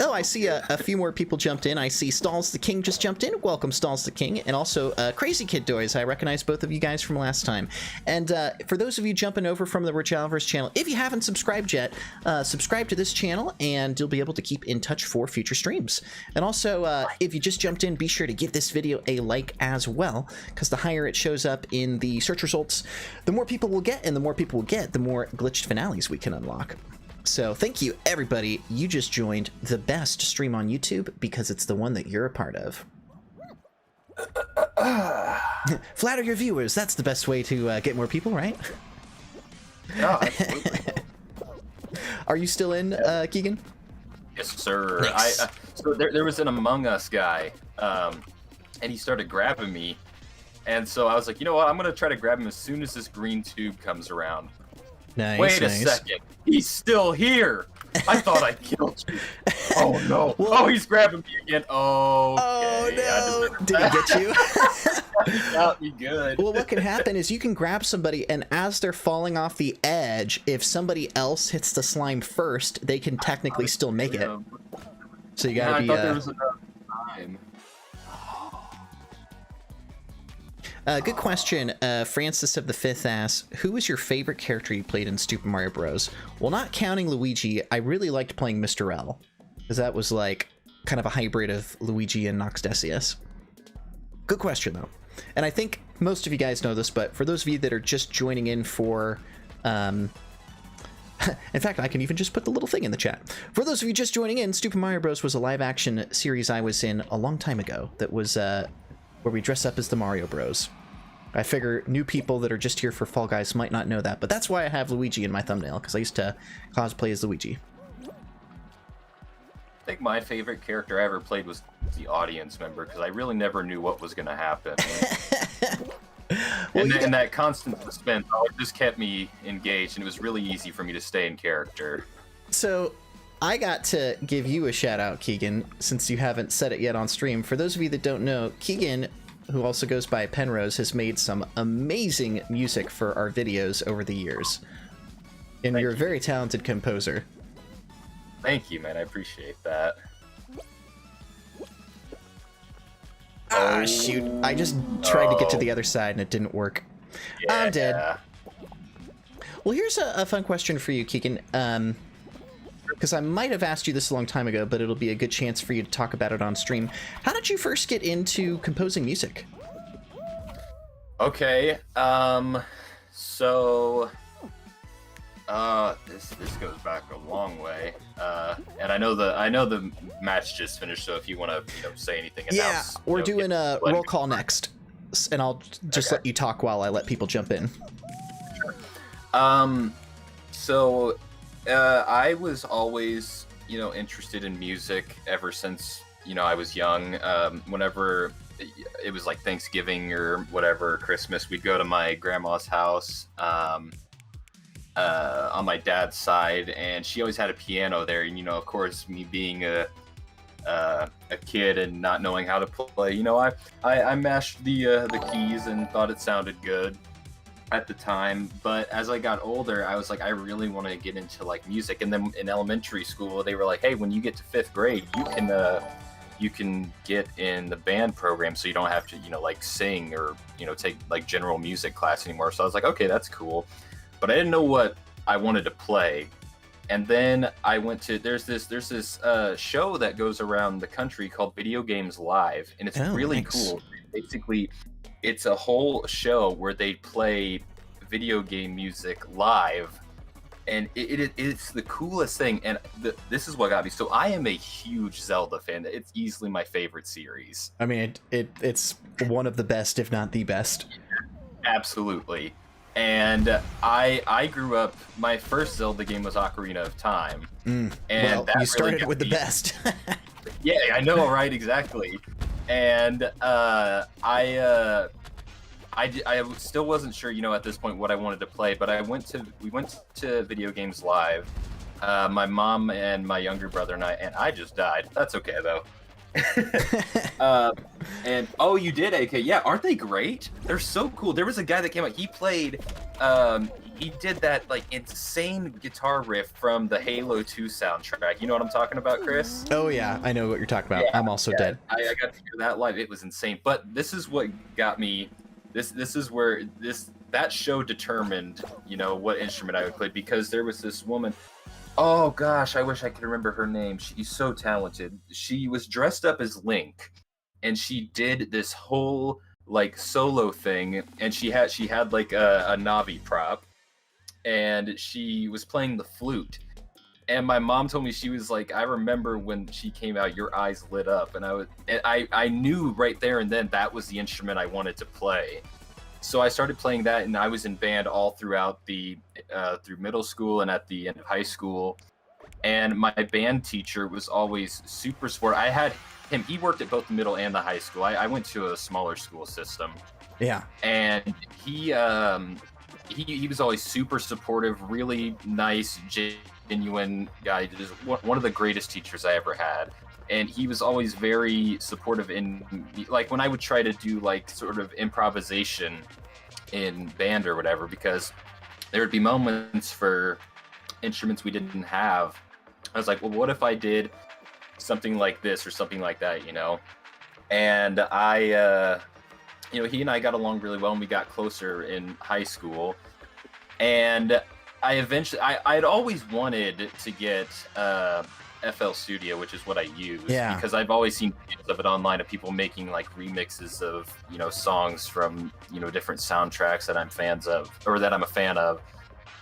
oh, I see a few more people jumped in. I see Stalls the King just jumped in. Welcome, Stalls the King. And also Crazy Kid Doys. I recognize both of you guys from last time. And for those of you jumping over from the Rich Alvarez channel, if you haven't subscribed yet, subscribe to this channel and you'll be able to keep in touch for future streams. And also, if you just jumped in, be sure to give this video a like as well, because the higher it shows up in the search results, the more people we'll get, and the more people we'll get, the more glitched finales we can unlock. So thank you, everybody. You just joined the best stream on YouTube because it's the one that you're a part of. Flatter your viewers. That's the best way to get more people, right? Yeah, absolutely. Are you still in, Keegan? Yes, sir. Nice. So there was an Among Us guy, and he started grabbing me. And so I was like, you know what? I'm going to try to grab him as soon as this green tube comes around. Nice, Wait a nice. second. He's still here. I thought I killed you. Oh, no. Well, oh, he's grabbing me again. Oh, no. Did he get you? He got me good. Well, what can happen is you can grab somebody, and as they're falling off the edge, if somebody else hits the slime first, they can technically still make it. So you gotta be... I thought there was enough time. Good question. Francis of the Fifth asks, who was your favorite character you played in Super Mario Bros? Well, not counting Luigi, I really liked playing Mr. L, because that was like kind of a hybrid of Luigi and Noxdesius. Good question, though. And I think most of you guys know this, but for those of you that are just joining in for... in fact, I can even just put the little thing in the chat. For those of you just joining in, Super Mario Bros. Was a live-action series I was in a long time ago that was... where we dress up as the Mario Bros. I figure new people that are just here for Fall Guys might not know that, but that's why I have Luigi in my thumbnail, because I used to cosplay as Luigi. I think my favorite character I ever played was the audience member, because I really never knew what was going to happen. Well, and that constant suspense just kept me engaged, and it was really easy for me to stay in character. So I got to give you a shout out, Keegan, since you haven't said it yet on stream. For those of you that don't know, Keegan, who also goes by Penrose, has made some amazing music for our videos over the years. And you're a very talented composer. Thank you, man. I appreciate that. Ah, shoot. I just tried to get to the other side and it didn't work. Yeah. I'm dead. Well, here's a fun question for you, Keegan. Because I might have asked you this a long time ago, but it'll be a good chance for you to talk about it on stream. How did you first get into composing music? Okay, so this goes back a long way, and I know the match just finished. So if you want to say anything, Yeah, we're doing a roll call next, and I'll just let you talk while I let people jump in. Sure. So I was always interested in music ever since I was young. Whenever it was like Thanksgiving or whatever, Christmas, we'd go to my grandma's house on my dad's side, and she always had a piano there. And of course, me being a kid and not knowing how to play, I mashed the keys and thought it sounded good at the time. But as I got older, I was like, I really want to get into like music. And then in elementary school, they were like, hey, when you get to 5th grade, you can get in the band program, so you don't have to like sing or take like general music class anymore. So I was like, okay, that's cool, but I didn't know what I wanted to play. And then I went to there's this show that goes around the country called Video Games Live, and it's really cool. Basically, it's a whole show where they play video game music live, and it's the coolest thing. And this is what got me. So I am a huge Zelda fan. It's easily my favorite series. I mean, it's one of the best, if not the best. Absolutely. And I grew up. My first Zelda game was Ocarina of Time. And well, you started with the best. Yeah, I know, right? Exactly. And I still wasn't sure, at this point what I wanted to play, but we went to Video Games Live. My mom and my younger brother and I just died. That's okay though. And oh, you did, AK? Yeah, aren't they great? They're so cool. There was a guy that came out. He played. He did that like insane guitar riff from the Halo 2 soundtrack. You know what I'm talking about, Chris? Oh yeah, I know what you're talking about. Yeah, I'm also dead. I got to hear that live. It was insane. But this is what got me. This is where that show determined, what instrument I would play, because there was this woman. Oh gosh, I wish I could remember her name. She's so talented. She was dressed up as Link, and she did this whole like solo thing, and she had like a Navi prop, and she was playing the flute. And my mom told me, she was like, I remember when she came out, your eyes lit up, and I knew right there and then that was the instrument I wanted to play. So I started playing that, and I was in band all throughout through middle school and at the end of high school. And my band teacher was always super supportive. I had him; he worked at both the middle and the high school. I went to a smaller school system. Yeah. And he was always super supportive, really nice, genuine guy. Just one of the greatest teachers I ever had. And he was always very supportive in, like, when I would try to do like sort of improvisation in band or whatever, because there would be moments for instruments we didn't have. I was like, well, what if I did something like this or something like that, And I, he and I got along really well, and we got closer in high school. And I eventually, I'd always wanted to get FL Studio, which is what I use, because I've always seen videos of it online of people making like remixes of songs from different soundtracks that I'm fans of, or that I'm a fan of.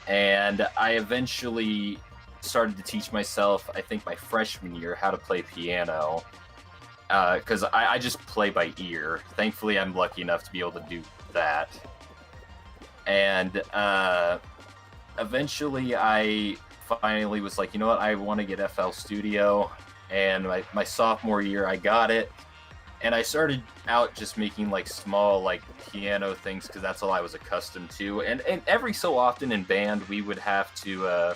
And I eventually started to teach myself, I think my freshman year, how to play piano, because I just play by ear. Thankfully, I'm lucky enough to be able to do that. And eventually I finally was like, you know what, I want to get FL Studio. And my sophomore year, I got it. And I started out just making like small like piano things because that's all I was accustomed to. And every so often in band, we would have to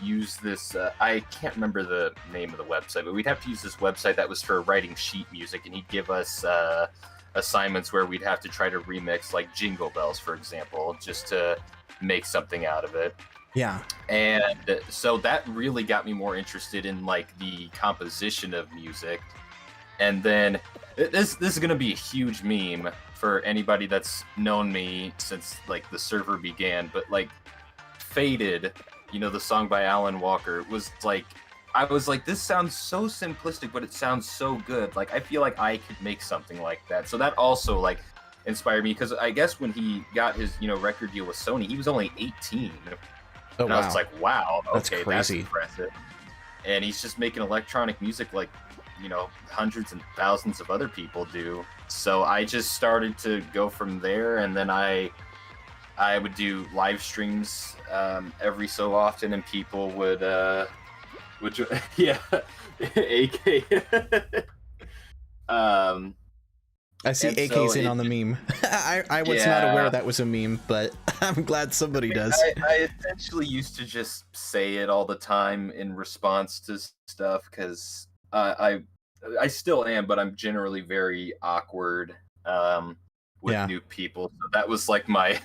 use this. I can't remember the name of the website, but we'd have to use this website that was for writing sheet music. And he'd give us assignments where we'd have to try to remix like Jingle Bells, for example, just to make something out of it. Yeah. And so that really got me more interested in like the composition of music. And then this is going to be a huge meme for anybody that's known me since like the server began, but like Faded, you know, the song by Alan Walker, was like, I was like, this sounds so simplistic, but it sounds so good. Like, I feel like I could make something like that. So that also like inspired me, because I guess when he got his, you know, record deal with Sony, he was only 18. Oh, and wow. I was like, wow, That's okay, crazy. that's impressive. And he's just making electronic music like, you know, hundreds and thousands of other people do. So I just started to go from there, and then I would do live streams every so often, and people would yeah, AK. I see AK's in on the meme. I was not aware that was a meme, but I'm glad somebody does. I essentially used to just say it all the time in response to stuff, because I still am, but I'm generally very awkward with new people. So that was like my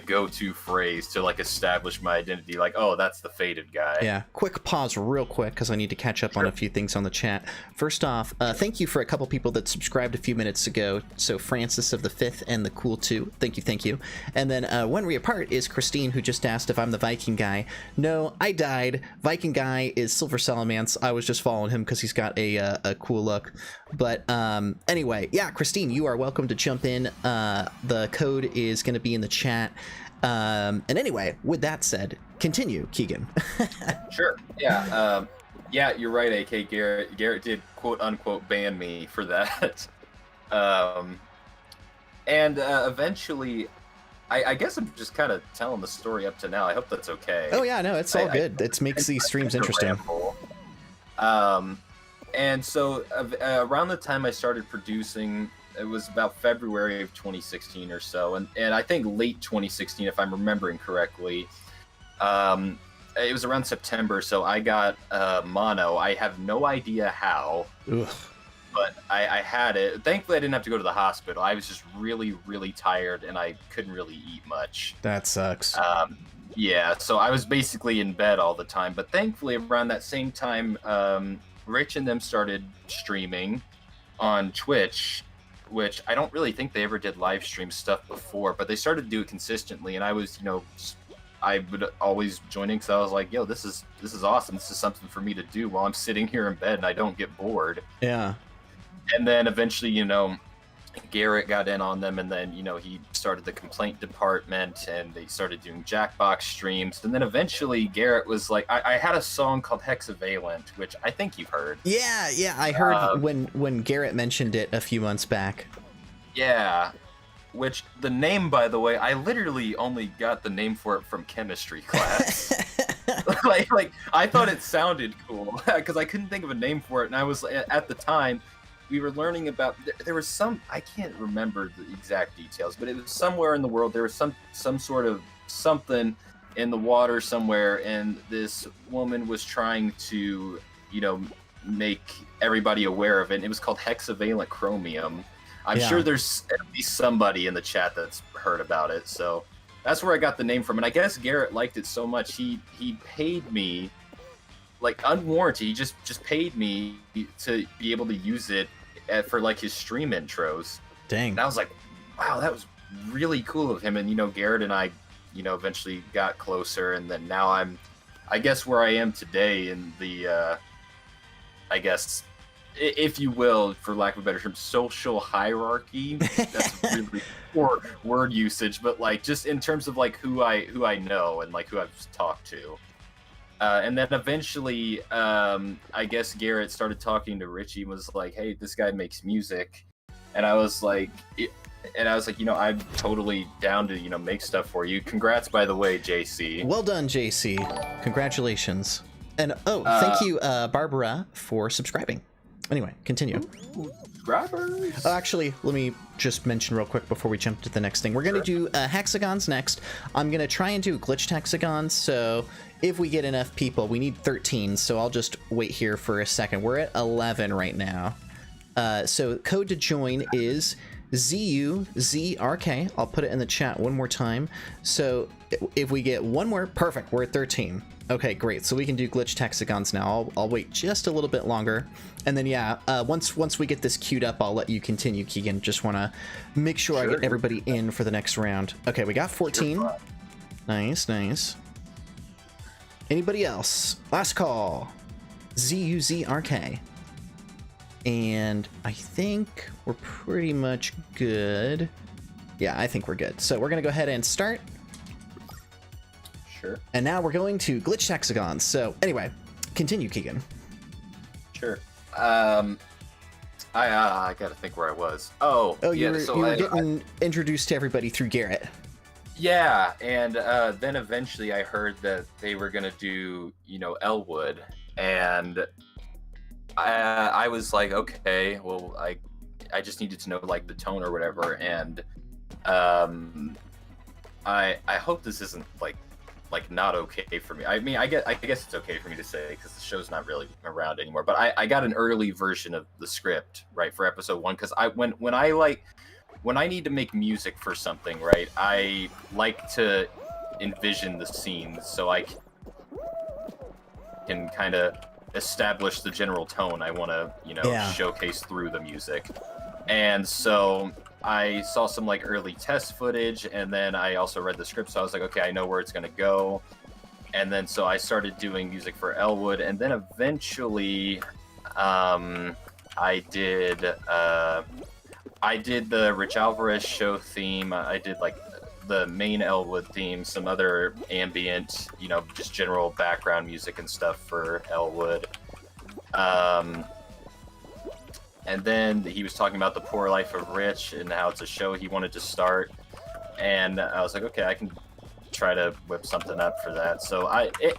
go-to phrase to like establish my identity. Like, oh, that's the Faded guy. Yeah. Quick pause real quick, because I need to catch up on a few things on the chat. First off, thank you for a couple people that subscribed a few minutes ago. So Francis of the Fifth and the Cool 2. Thank you. And then When We Apart is Christine, who just asked if I'm the Viking guy. No, I died. Viking guy is Silver Salamance. I was just following him because he's got a cool look. But anyway, yeah, Christine, you are welcome to jump in. The code is going to be in the chat. And anyway, with that said, continue, Keegan. Sure. Yeah. Yeah, you're right, AK. Garrett did quote unquote ban me for that. And eventually, I guess I'm just kind of telling the story up to now. I hope that's okay. Oh yeah, no, it's all good. It makes these streams interesting. And so around the time I started producing, it was about February of 2016 or so, and I think late 2016, if I'm remembering correctly. It was around September, so I got mono. I have no idea how, but I had it. Thankfully, I didn't have to go to the hospital. I was just really, really tired, and I couldn't really eat much. That sucks. Yeah, so I was basically in bed all the time. But thankfully, around that same time, Rich and them started streaming on Twitch, which I don't really think they ever did live stream stuff before, but they started to do it consistently, and I was, you know, I would always join in because I was like, yo, this is awesome. This is something for me to do while I'm sitting here in bed and I don't get bored. Yeah. And then eventually, you know, Garrett got in on them, and then, you know, he started the complaint department, and they started doing Jackbox streams. And then eventually Garrett was like, I had a song called Hexavalent, which I think you've heard. Yeah, I heard when Garrett mentioned it a few months back. Yeah, which the name, by the way, I literally only got the name for it from chemistry class. like I thought it sounded cool because I couldn't think of a name for it, and I was at the time we were learning about, there was some, I can't remember the exact details, but it was somewhere in the world there was some sort of something in the water somewhere, and this woman was trying to, you know, make everybody aware of it, and it was called hexavalent chromium. I'm sure there's at least somebody in the chat that's heard about it, so that's where I got the name from. And I guess Garrett liked it so much, he paid me, like, unwarranted. He just paid me to be able to use it for like his stream intros. Dang. And I was like, wow, that was really cool of him. And, you know, Garrett and I, you know, eventually got closer, and then now I guess where I am today in the I guess, if you will, for lack of a better term, social hierarchy. That's really poor word usage, but like just in terms of like who I know and like who I've talked to. And then eventually, I guess Garrett started talking to Richie and was like, hey, this guy makes music. And I was like, and I was like, I'm totally down to, make stuff for you. Congrats, by the way, JC. Well done, JC. Congratulations. And thank you, Barbara, for subscribing. Anyway, continue. Subscribers. Actually, let me just mention real quick before we jump to the next thing. We're going to do hexagons next. I'm going to try and do glitched hexagons, so if we get enough people, we need 13, so I'll just wait here for a second. We're at 11 right now. So code to join is ZUZRK. I'll put it in the chat one more time. So if we get one more, perfect, we're at 13. Okay, great. So we can do glitched hexagons now. I'll wait just a little bit longer. And then, yeah, once we get this queued up, I'll let you continue, Keegan. Just want to make sure I get everybody in for the next round. Okay, we got 14. Nice, nice. Anybody else? Last call. ZUZRK. And I think we're pretty much good. Yeah, I think we're good. So we're going to go ahead and start. Sure. And now we're going to glitch hexagons. So anyway, continue, Keegan. Sure. I gotta think where I was. Oh, you were getting introduced to everybody through Garrett. Yeah, and then eventually I heard that they were gonna do, Elwood, and I was like, okay, well, I just needed to know like the tone or whatever, and I hope this isn't like not okay for me. I mean, I guess it's okay for me to say because the show's not really around anymore. But I got an early version of the script, right, for episode 1, because when I need to make music for something, right, I like to envision the scenes so I can kind of establish the general tone I want to, showcase through the music. And so I saw some like early test footage, and then I also read the script, so I was like, okay, I know where it's gonna go. And then so I started doing music for Elwood, and then eventually I did the Rich Alvarez show theme. I did like the main Elwood theme, some other ambient, just general background music and stuff for Elwood. And then he was talking about the Poor Life of Rich and how it's a show he wanted to start. And I was like, okay, I can try to whip something up for that. So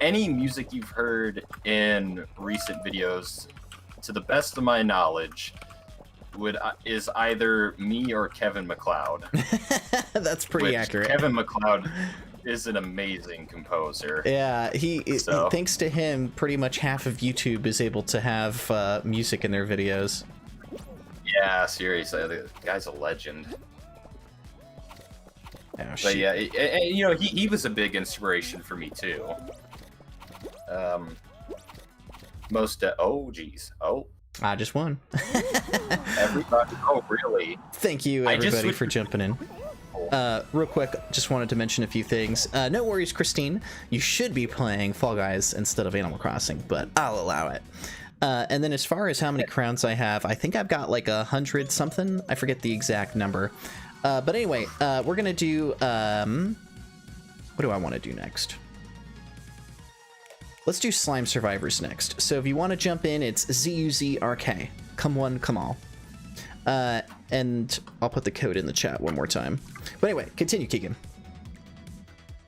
any music you've heard in recent videos, to the best of my knowledge, is either me or Kevin MacLeod. That's pretty accurate. Kevin MacLeod is an amazing composer. Yeah, thanks to him, pretty much half of YouTube is able to have music in their videos. Yeah, seriously, the guy's a legend. Oh, but yeah, he was a big inspiration for me too. Just one. Everybody. Oh, really? Thank you, everybody, for jumping in. Real quick, just wanted to mention a few things. No worries, Christine. You should be playing Fall Guys instead of Animal Crossing, but I'll allow it. And then as far as how many crowns I have, I think I've got like 100 something. I forget the exact number. But anyway, we're going to do... what do I want to do next? Let's do Slime Survivors next. So if you want to jump in, it's ZUZRK. Come one, come all. And I'll put the code in the chat one more time. But anyway, continue, Keegan.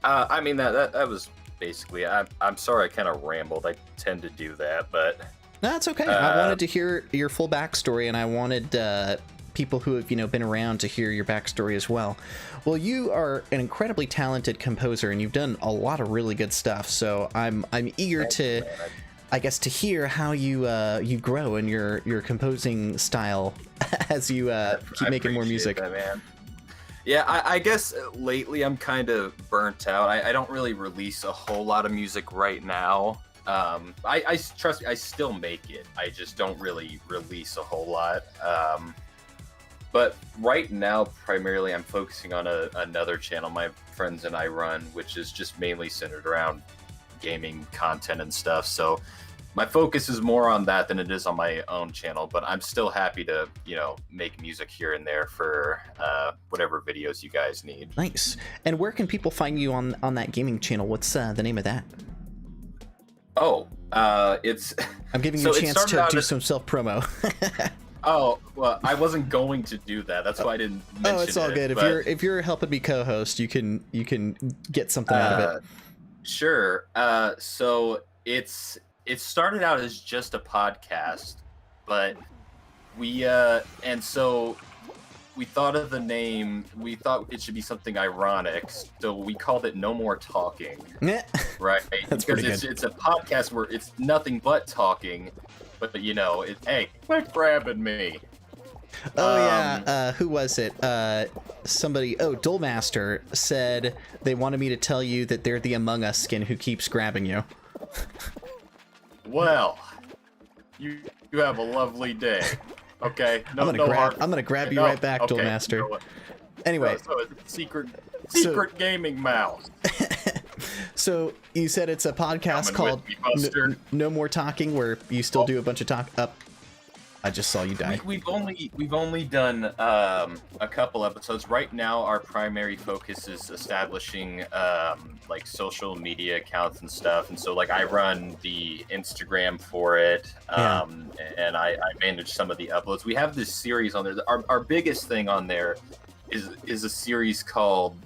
I mean, that was basically... I'm sorry I kind of rambled. I tend to do that, but... No, that's okay. I wanted to hear your full backstory, and I wanted people who have been around to hear your backstory as well. Well, you are an incredibly talented composer, and you've done a lot of really good stuff. So I'm eager to, I guess, to hear how you grow in your composing style as you keep making more music. That, man. Yeah, I guess lately I'm kind of burnt out. I don't really release a whole lot of music right now. I trust me, I still make it. I just don't really release a whole lot. But right now, primarily, I'm focusing on another channel my friends and I run, which is just mainly centered around gaming content and stuff. So my focus is more on that than it is on my own channel. But I'm still happy to, make music here and there for whatever videos you guys need. Nice. And where can people find you on that gaming channel? What's the name of that? Oh, it's... I'm giving you a chance to do some self-promo. Oh, well, I wasn't going to do that. That's why I didn't mention it. Oh, it's all good. If you're helping me co-host, you can get something out of it. Sure. So it started out as just a podcast, but we thought of the name. We thought it should be something ironic, so we called it "No More Talking." Right? That's because pretty good. it's a podcast where it's nothing but talking, but hey, quit grabbing me. Oh yeah, who was it? Somebody. Oh, Duelmaster said they wanted me to tell you that they're the Among Us skin who keeps grabbing you. Well, you have a lovely day. Okay. I'm gonna grab you right back, Duelmaster. Anyway, so it's secret gaming mouse. So you said it's a podcast called No More Talking, where you still do a bunch of talk. Up. I just saw you die. We've only done a couple episodes. Right now, our primary focus is establishing like social media accounts and stuff. And so like I run the Instagram for it, and I manage some of the uploads. We have this series on there. Our biggest thing on there is a series called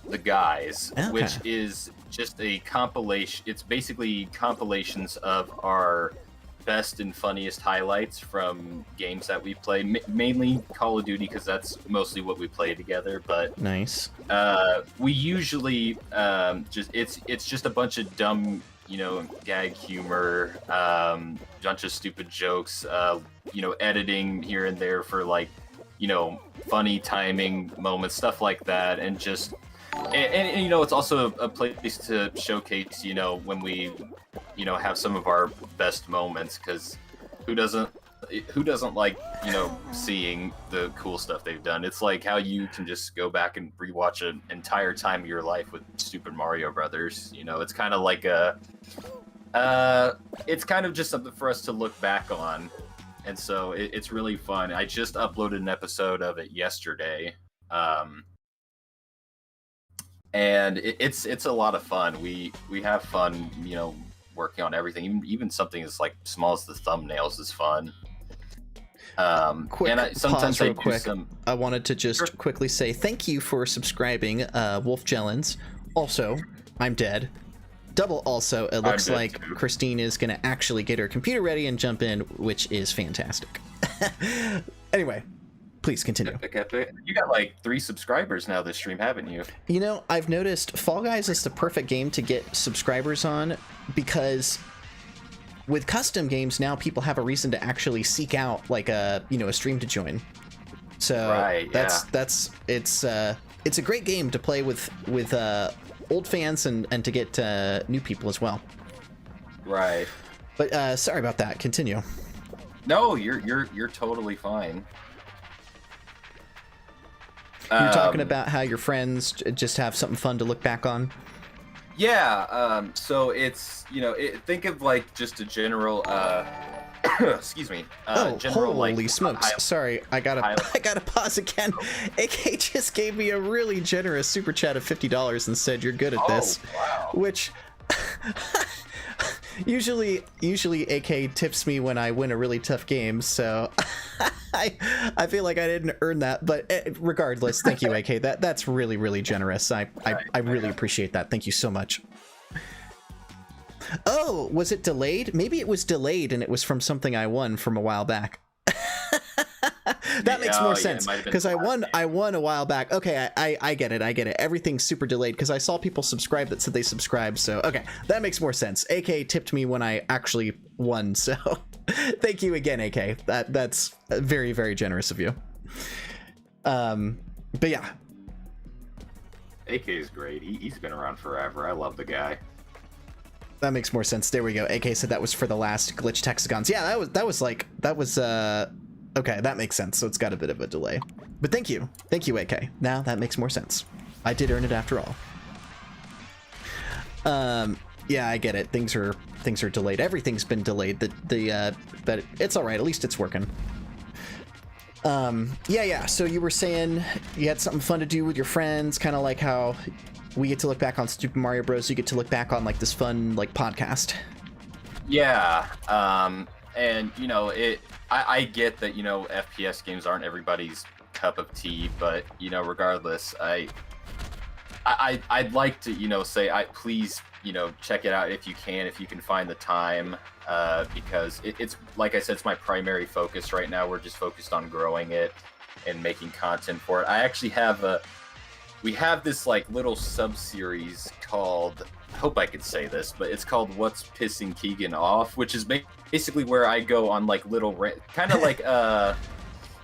The Guys, which is just a compilation. It's basically compilations of our best and funniest highlights from games that we play, mainly Call of Duty, because that's mostly what we play together. But nice. We usually it's just a bunch of dumb, gag humor, bunch of stupid jokes, editing here and there for like, funny timing moments, stuff like that, and just. And it's also a place to showcase, when we, have some of our best moments, because who doesn't like, seeing the cool stuff they've done. It's like how you can just go back and rewatch an entire time of your life with Super Mario Brothers. It's kind of like it's kind of just something for us to look back on. And so it's really fun. I just uploaded an episode of it yesterday. And it's a lot of fun. We have fun, working on everything. Even something as like small as the thumbnails is fun. Quick sometimes pause real quick. I wanted to just quickly say thank you for subscribing, Wolf Jellens. Also, I'm dead. Double also, it looks like too. Christine is going to actually get her computer ready and jump in, which is fantastic. Anyway. Please continue. You got like 3 subscribers now this stream, haven't you? I've noticed Fall Guys is the perfect game to get subscribers on, because with custom games now people have a reason to actually seek out like a stream to join. So it's a great game to play with old fans and to get new people as well. Right. But sorry about that. Continue. No, you're totally fine. You're talking about how your friends just have something fun to look back on? Yeah, so it's, think of like just a general, excuse me. General, holy smokes. Sorry, I gotta pause again. AK just gave me a really generous super chat of $50 and said you're good at this. Wow. Which... Usually AK tips me when I win a really tough game, so I feel like I didn't earn that, but regardless, thank you, AK. That's really, really generous. I really appreciate that. Thank you so much. Oh, was it delayed? Maybe it was delayed and it was from something I won from a while back. That makes more sense, because I won a while back. Okay, I get it. Everything's super delayed because I saw people subscribe that said they subscribed. So okay, that makes more sense. AK tipped me when I actually won, so thank you again, AK. That's very, very generous of you. But yeah, AK is great. He's been around forever. I love the guy. That makes more sense. There we go. AK said that was for the last glitched hexagons. Yeah, that was okay, that makes sense. So it's got a bit of a delay. But thank you, AK. Now that makes more sense. I did earn it after all. Yeah, I get it. Things are delayed. Everything's been delayed. But it's all right. At least it's working. Yeah. So you were saying you had something fun to do with your friends, kind of like how we get to look back on Super Mario Bros. You get to look back on like this fun like podcast. Yeah. And you know, I get that, you know, FPS games aren't everybody's cup of tea, but you know, regardless, I'd like to, you know, say please, you know, check it out if you can find the time, because it's like I said, it's my primary focus right now. We're just focused on growing it and making content for it. I actually have we have this like little sub-series called, I hope I could say this, but it's called What's Pissing Keegan Off, which is basically where I go on like little kind of like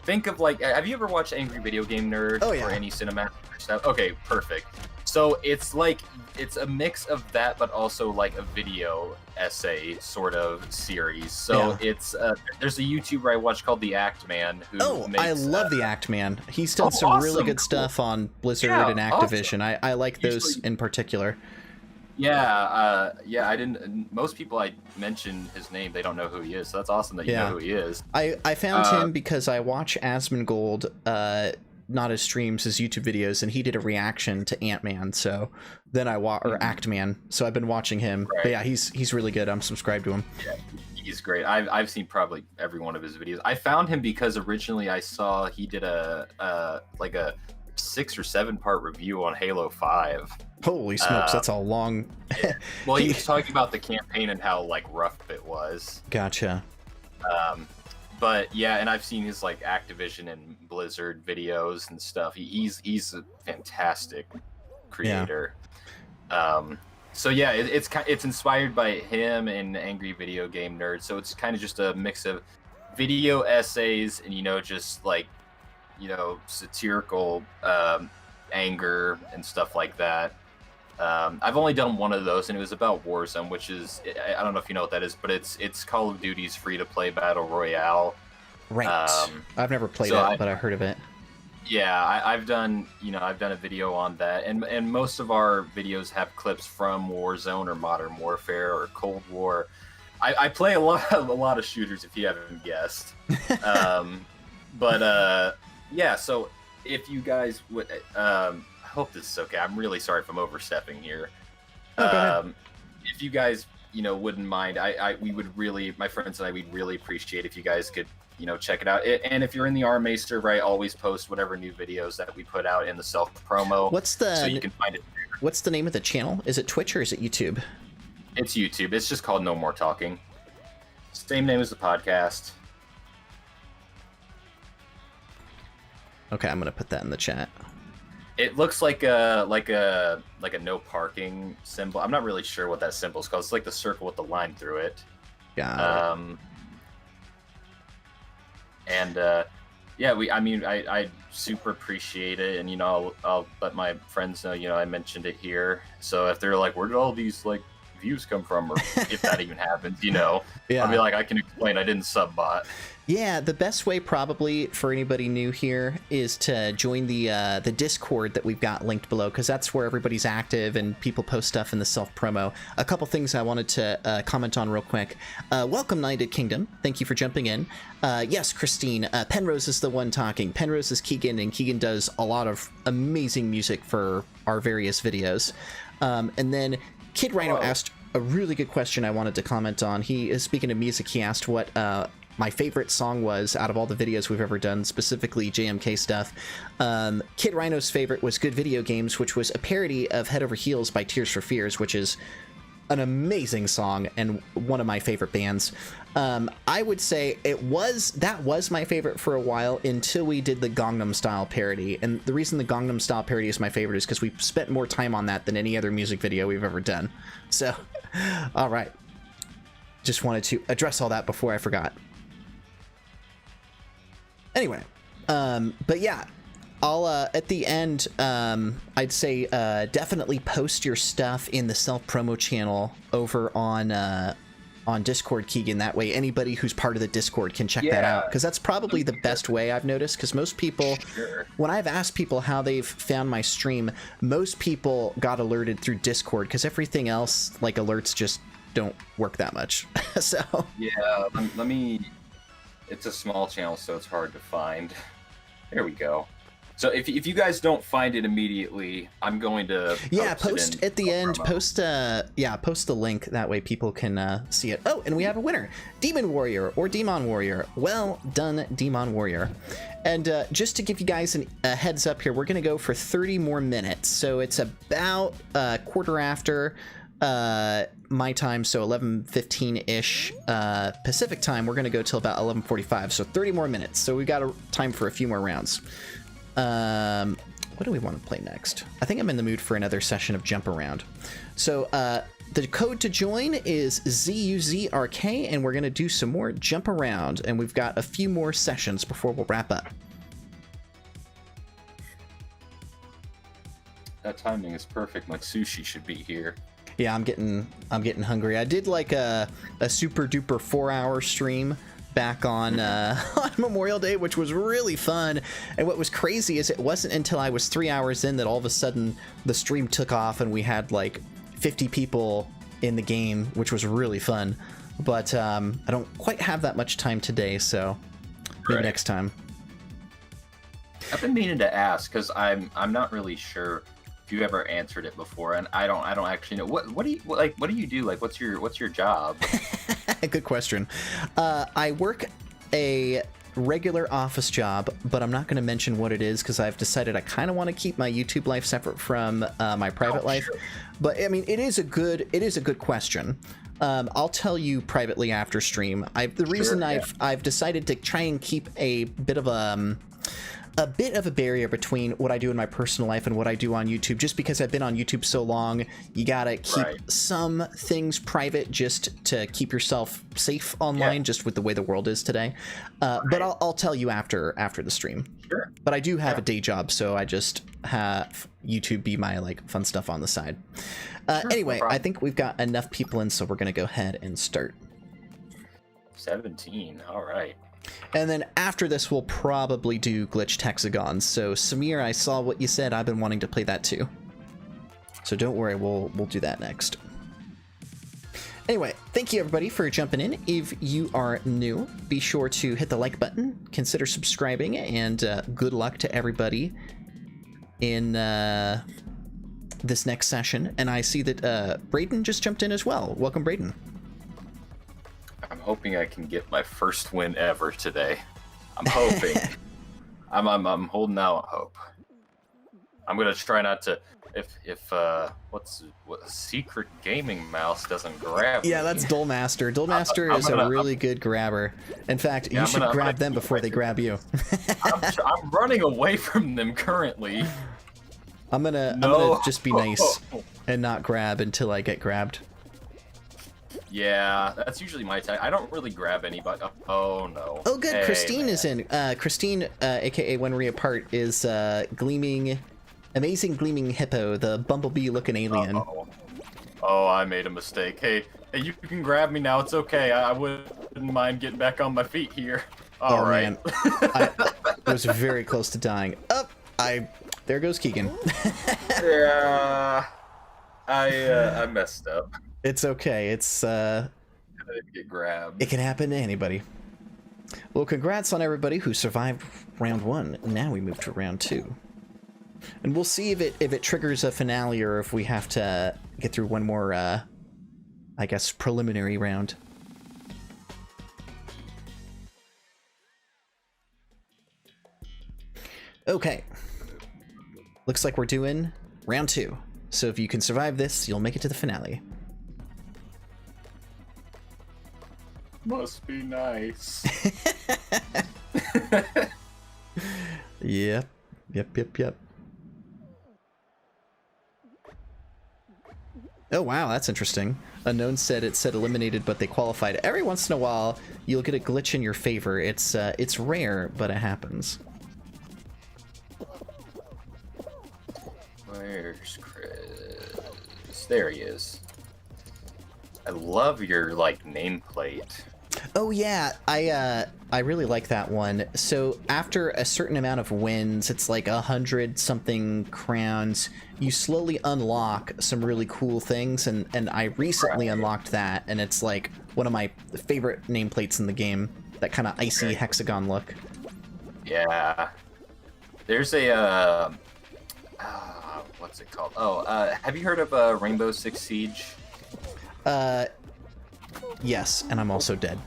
think of like, have you ever watched Angry Video Game Nerd? Oh, yeah. Or any cinematic stuff? Okay, perfect. So it's like, it's a mix of that, but also like a video essay sort of series. So Yeah. it's there's a YouTuber I watch called The Act Man. Who makes, I love the Act Man. He's done Oh, some really awesome, good cool. stuff on Blizzard Yeah, and Activision. awesome. I like those Usually- in particular. Yeah, I didn't. Most people I mention his name, they don't know who he is. So that's awesome that you Yeah. know who he is. I found him because I watch Asmongold, not his streams, his YouTube videos, and he did a reaction to Ant-Man. So then or Act-Man. So I've been watching him. Right. But yeah, he's really good. I'm subscribed to him. Yeah, he's great. I've seen probably every one of his videos. I found him because originally I saw he did a like a 6 or 7 part review on Halo 5. Holy smokes, that's a long. Well, he was talking about the campaign and how like rough it was. Gotcha. But yeah, and I've seen his like Activision and Blizzard videos and stuff. He's a fantastic creator. So yeah, it's inspired by him and Angry Video Game Nerd. So it's kind of just a mix of video essays and, you know, just like, you know, satirical anger and stuff like that. I've only done one of those, and it was about Warzone, which is, I don't know if you know what that is, but it's Call of Duty's free-to-play battle royale. Right. I've never played it, but I heard of it. Yeah, I've done a video on that, and most of our videos have clips from Warzone or Modern Warfare or Cold War. I play a lot of shooters, if you haven't guessed. Yeah, so if you guys would, I hope this is okay. I'm really sorry if I'm overstepping here. Oh, go ahead. If you guys, you know, wouldn't mind, we would really, my friends and I, we'd really appreciate if you guys could, you know, check it out. And if you're in the RMA server, I always post whatever new videos that we put out in the self promo. So you can find it there. What's the name of the channel? Is it Twitch or is it YouTube? It's YouTube. It's just called No More Talking. Same name as the podcast. Okay, I'm gonna put that in the chat. It looks like a no parking symbol. I'm not really sure what that symbol is called. It's like the circle with the line through it. Yeah. Yeah, I super appreciate it, and you know, I'll let my friends know, you know, I mentioned it here. So if they're like, where did all these like views come from, or if that even happens, you know, Yeah. I'll be like, I can explain, I didn't subbot. Yeah, the best way probably for anybody new here is to join the Discord that we've got linked below, because that's where everybody's active and people post stuff in the self-promo. A couple things I wanted to comment on real quick. Welcome, United Kingdom. Thank you for jumping in. Yes, Christine, Penrose is the one talking. Penrose is Keegan, and Keegan does a lot of amazing music for our various videos. And then Kid Rhino asked a really good question I wanted to comment on. He is speaking of music. He asked what my favorite song was out of all the videos we've ever done, specifically JMK stuff. Kid Rhino's favorite was Good Video Games, which was a parody of Head Over Heels by Tears for Fears, which is an amazing song and one of my favorite bands. I would say that was my favorite for a while until we did the Gangnam Style parody. And the reason the Gangnam Style parody is my favorite is because we spent more time on that than any other music video we've ever done. So, all right. Just wanted to address all that before I forgot. Anyway, but yeah, I'll at the end, I'd say definitely post your stuff in the self-promo channel over on Discord, Keegan. That way anybody who's part of the Discord can check that out, because that's probably the best way I've noticed, because most people, when I've asked people how they've found my stream, most people got alerted through Discord, because everything else, like alerts, just don't work that much. So yeah, let me, it's a small channel, so it's hard to find. There we go. So if you guys don't find it immediately, I'm going to post at the end. Post post the link, that way people can see it. Oh, and we have a winner, Demon Warrior or Demon Warrior. Well done, Demon Warrior. And just to give you guys a heads up here, we're gonna go for 30 more minutes. So it's about quarter after my time, so 11:15-ish Pacific time. We're gonna go till about 11:45, so 30 more minutes. So we've got time for a few more rounds. What do we want to play next? I think I'm in the mood for another session of Jump Around. So the code to join is ZUZRK, and we're going to do some more Jump Around, and we've got a few more sessions before we'll wrap up. That timing is perfect. My sushi should be here. Yeah, I'm getting hungry. I did like a super duper 4-hour stream back on Memorial Day, which was really fun. And what was crazy is it wasn't until I was 3 hours in that all of a sudden the stream took off and we had like 50 people in the game, which was really fun. But I don't quite have that much time today, so maybe next time. I've been meaning to ask because I'm not really sure if you ever answered it before, and I don't actually know. What do you do? Like, what's your job? Good question. I work a regular office job, but I'm not going to mention what it is because I've decided I kind of want to keep my YouTube life separate from my private life. Sure. But I mean, it is a good question. I'll tell you privately after stream. The reason I've decided to try and keep a bit of a barrier between what I do in my personal life and what I do on YouTube, just because I've been on YouTube so long. You gotta keep some things private just to keep yourself safe online, just with the way the world is today. But I'll tell you after the stream. Sure. But I do have a day job, so I just have YouTube be my like fun stuff on the side. Anyway, I think we've got enough people in, so we're gonna go ahead and start. 17. All right. And then after this, we'll probably do glitched hexagons. So Samir, I saw what you said. I've been wanting to play that too. So don't worry, we'll do that next. Anyway, thank you everybody for jumping in. If you are new, be sure to hit the like button, consider subscribing, and good luck to everybody in this next session. And I see that Braden just jumped in as well. Welcome, Braden. I'm hoping I can get my first win ever today. I'm hoping. I'm holding out hope. I'm gonna try not to. If what secret gaming mouse doesn't grab me. Yeah, that's Dullmaster. Dullmaster is a really good grabber. In fact, you should grab them before they grab you. I'm running away from them currently. I'm gonna just be nice and not grab until I get grabbed. Yeah, that's usually my type. I don't really grab anybody. Oh no. Oh good, hey, Christine is in. Christine, aka When We Apart, is amazing gleaming hippo, the bumblebee looking alien. Oh, I made a mistake. Hey, you can grab me now. It's okay. I wouldn't mind getting back on my feet here. All right. Man. I was very close to dying. There goes Keegan. Yeah, I messed up. It's okay. It's I didn't get grabbed. It can happen to anybody. Well, congrats on everybody who survived round 1. Now we move to round 2. And we'll see if it triggers a finale or if we have to get through one more I guess preliminary round. Okay. Looks like we're doing round 2. So if you can survive this, you'll make it to the finale. Must be nice. Yep. Oh wow, that's interesting. Unknown said it said eliminated, but they qualified. Every once in a while, you'll get a glitch in your favor. It's rare, but it happens. Where's Chris? There he is. I love your like nameplate. Oh yeah, I really like that one. So after a certain amount of wins, it's like 100 something crowns, you slowly unlock some really cool things, and I recently unlocked that, and it's like one of my favorite nameplates in the game. That kind of icy hexagon look. Yeah. There's a what's it called? Oh, have you heard of Rainbow Six Siege? Yes, and I'm also dead.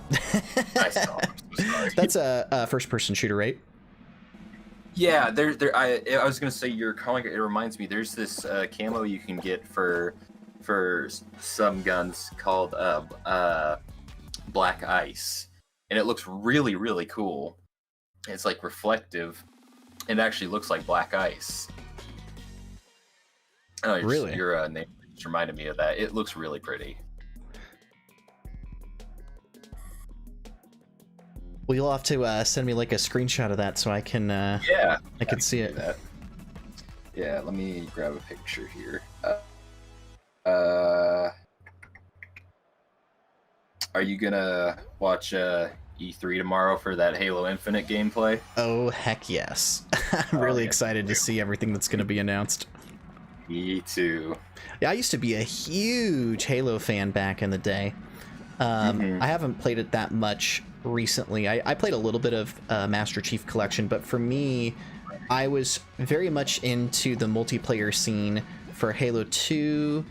I saw. I'm so sorry. That's a first-person shooter, right? Yeah, I was gonna say you're calling it. It reminds me. There's this camo you can get for some guns called Black Ice, and it looks really really cool. It's like reflective. It actually looks like black ice. Oh, really? Your name just reminded me of that. It looks really pretty. Well, you'll have to send me like a screenshot of that so I can Yeah, I can see it. That. Yeah, let me grab a picture here. Are you gonna watch E3 tomorrow for that Halo Infinite gameplay? Oh heck yes! I'm really excited to see everything that's going to be announced. Me too. Yeah, I used to be a huge Halo fan back in the day. I haven't played it that much recently. I played a little bit of Master Chief Collection, but for me, I was very much into the multiplayer scene for Halo 2,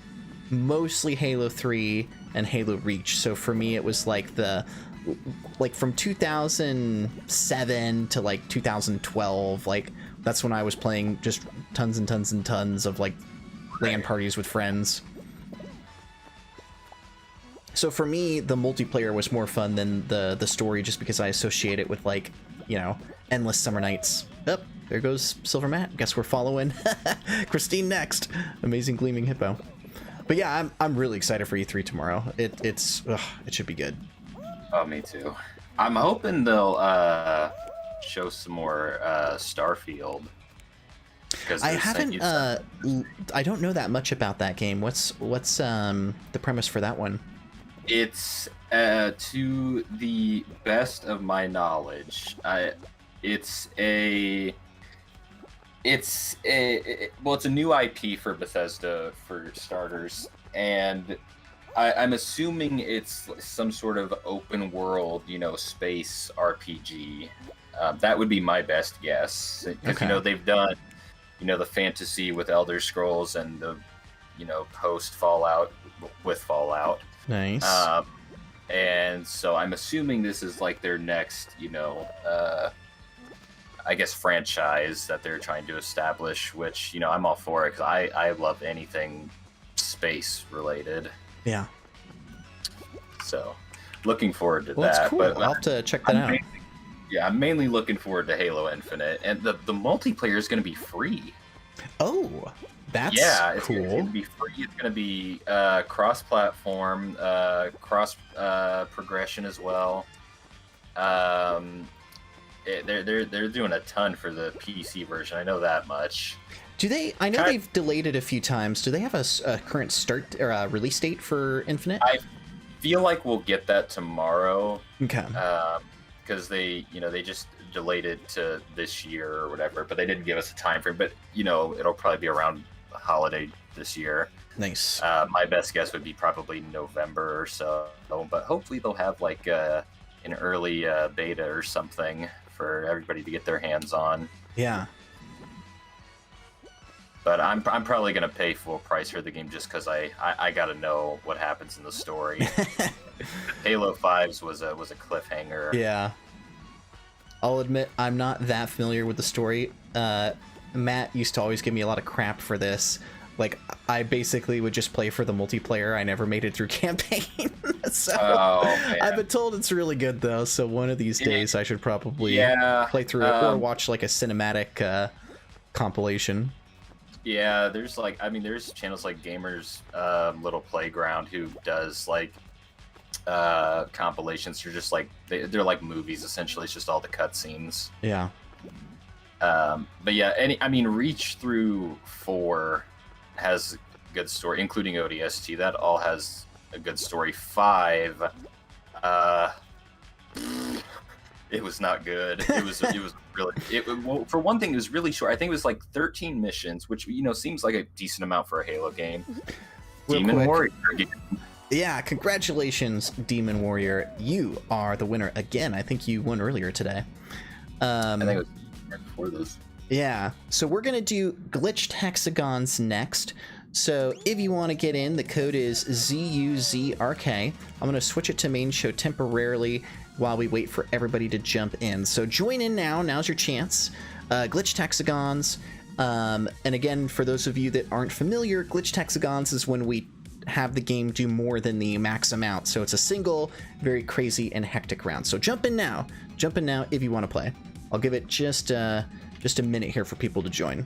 mostly Halo 3, and Halo Reach. So for me, it was like from 2007 to like 2012, like that's when I was playing just tons and tons and tons of like LAN parties with friends. So for me, the multiplayer was more fun than the story, just because I associate it with, like, you know, endless summer nights. Oh, there goes Silver Matt. Guess we're following Christine next. Amazing Gleaming Hippo. But yeah, I'm really excited for E3 tomorrow. It should be good. Oh, me too. I'm hoping they'll show some more Starfield. I haven't. I don't know that much about that game. What's the premise for that one? It's to the best of my knowledge, it's a new IP for Bethesda, for starters, and I'm assuming it's some sort of open world, you know, space RPG. That would be my best guess, because you know they've done, you know, the fantasy with Elder Scrolls and the, you know, post Fallout with Fallout. Nice. And so I'm assuming this is like their next, you know, I guess franchise that they're trying to establish, which, you know, I'm all for it, because I love anything space related. Yeah. So looking forward to that. That's cool. But I'll have to check that out. I'm mainly looking forward to Halo Infinite, and the multiplayer is going to be free. Oh, that's it's cool. going to be free. It's going to be cross-platform, cross progression as well. They're doing a ton for the PC version. I know that much. Do they? I know they've delayed it a few times. Do they have a current start or release date for Infinite? I feel like we'll get that tomorrow. Okay. Because they just delayed it to this year or whatever, but they didn't give us a time frame. But you know, it'll probably be around the holiday this year. Nice. My best guess would be probably November or so, but hopefully they'll have like an early beta or something for everybody to get their hands on. Yeah. But I'm probably gonna pay full price for the game, just because I gotta know what happens in the story. Halo 5's was a cliffhanger. Yeah. I'll admit I'm not that familiar with the story. Matt used to always give me a lot of crap for this. Like, I basically would just play for the multiplayer. I never made it through campaign. So I've been told it's really good, though. So one of these days I should probably play through it, or watch like a cinematic compilation. Yeah, there's channels like Gamers Little Playground who does like compilations. They're just like they're like movies essentially. It's just all the cutscenes. Yeah. But yeah, Reach through 4 has good story, including ODST. That all has a good story. 5, it was not good. It was really. For one thing, it was really short. I think it was like 13 missions, which, you know, seems like a decent amount for a Halo game. Demon Warrior again. Yeah, congratulations, Demon Warrior. You are the winner again. I think you won earlier today. I think it was before this. Yeah, so we're gonna do glitched hexagons next. So if you want to get in, the code is ZUZRK. I'm gonna switch it to main show temporarily while we wait for everybody to jump in. So join in now. Now's your chance. Glitched hexagons. And again, for those of you that aren't familiar, glitched hexagons is when we have the game do more than the max amount. So it's a single, very crazy and hectic round. So jump in now. Jump in now if you want to play. I'll give it just a minute here for people to join.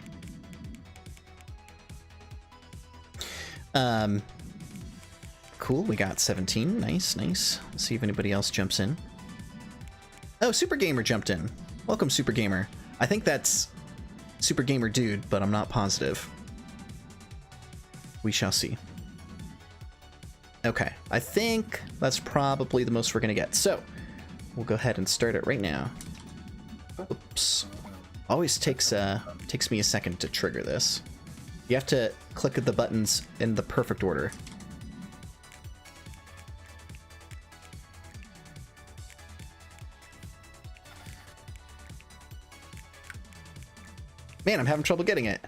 Cool, we got 17. Nice, nice. Let's see if anybody else jumps in. Oh, Super Gamer jumped in. Welcome, Super Gamer. I think that's Super Gamer Dude, but I'm not positive. We shall see. Okay, I think that's probably the most we're gonna get. So, we'll go ahead and start it right now. Oops. Always takes me a second to trigger this. You have to click the buttons in the perfect order. Man, I'm having trouble getting it.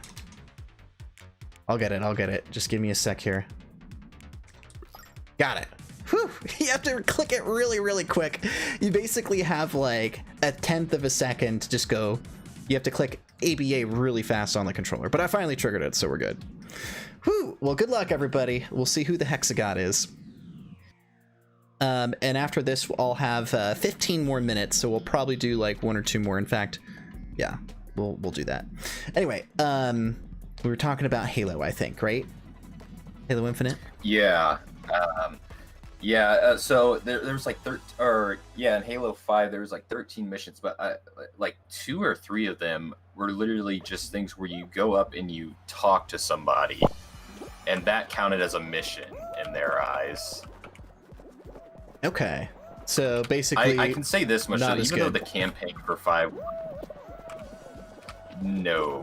I'll get it. Just give me a sec here. Got it. Whew. You have to click it really, really quick. You basically have like a 1/10 of a second to just go. You have to click ABA really fast on the controller. But I finally triggered it, so we're good. Whew. Well, good luck, everybody. We'll see who the hexagon is. And after this, I'll have 15 more minutes, so we'll probably do like 1 or 2 more. In fact, yeah. We'll do that. Anyway, we were talking about Halo, I think, right? Halo Infinite? Yeah. So there's like in Halo 5 there was like 13 missions, but like 2 or 3 of them were literally just things where you go up and you talk to somebody, and that counted as a mission in their eyes. Okay. So basically, I can say this much: even though the campaign for 5. No,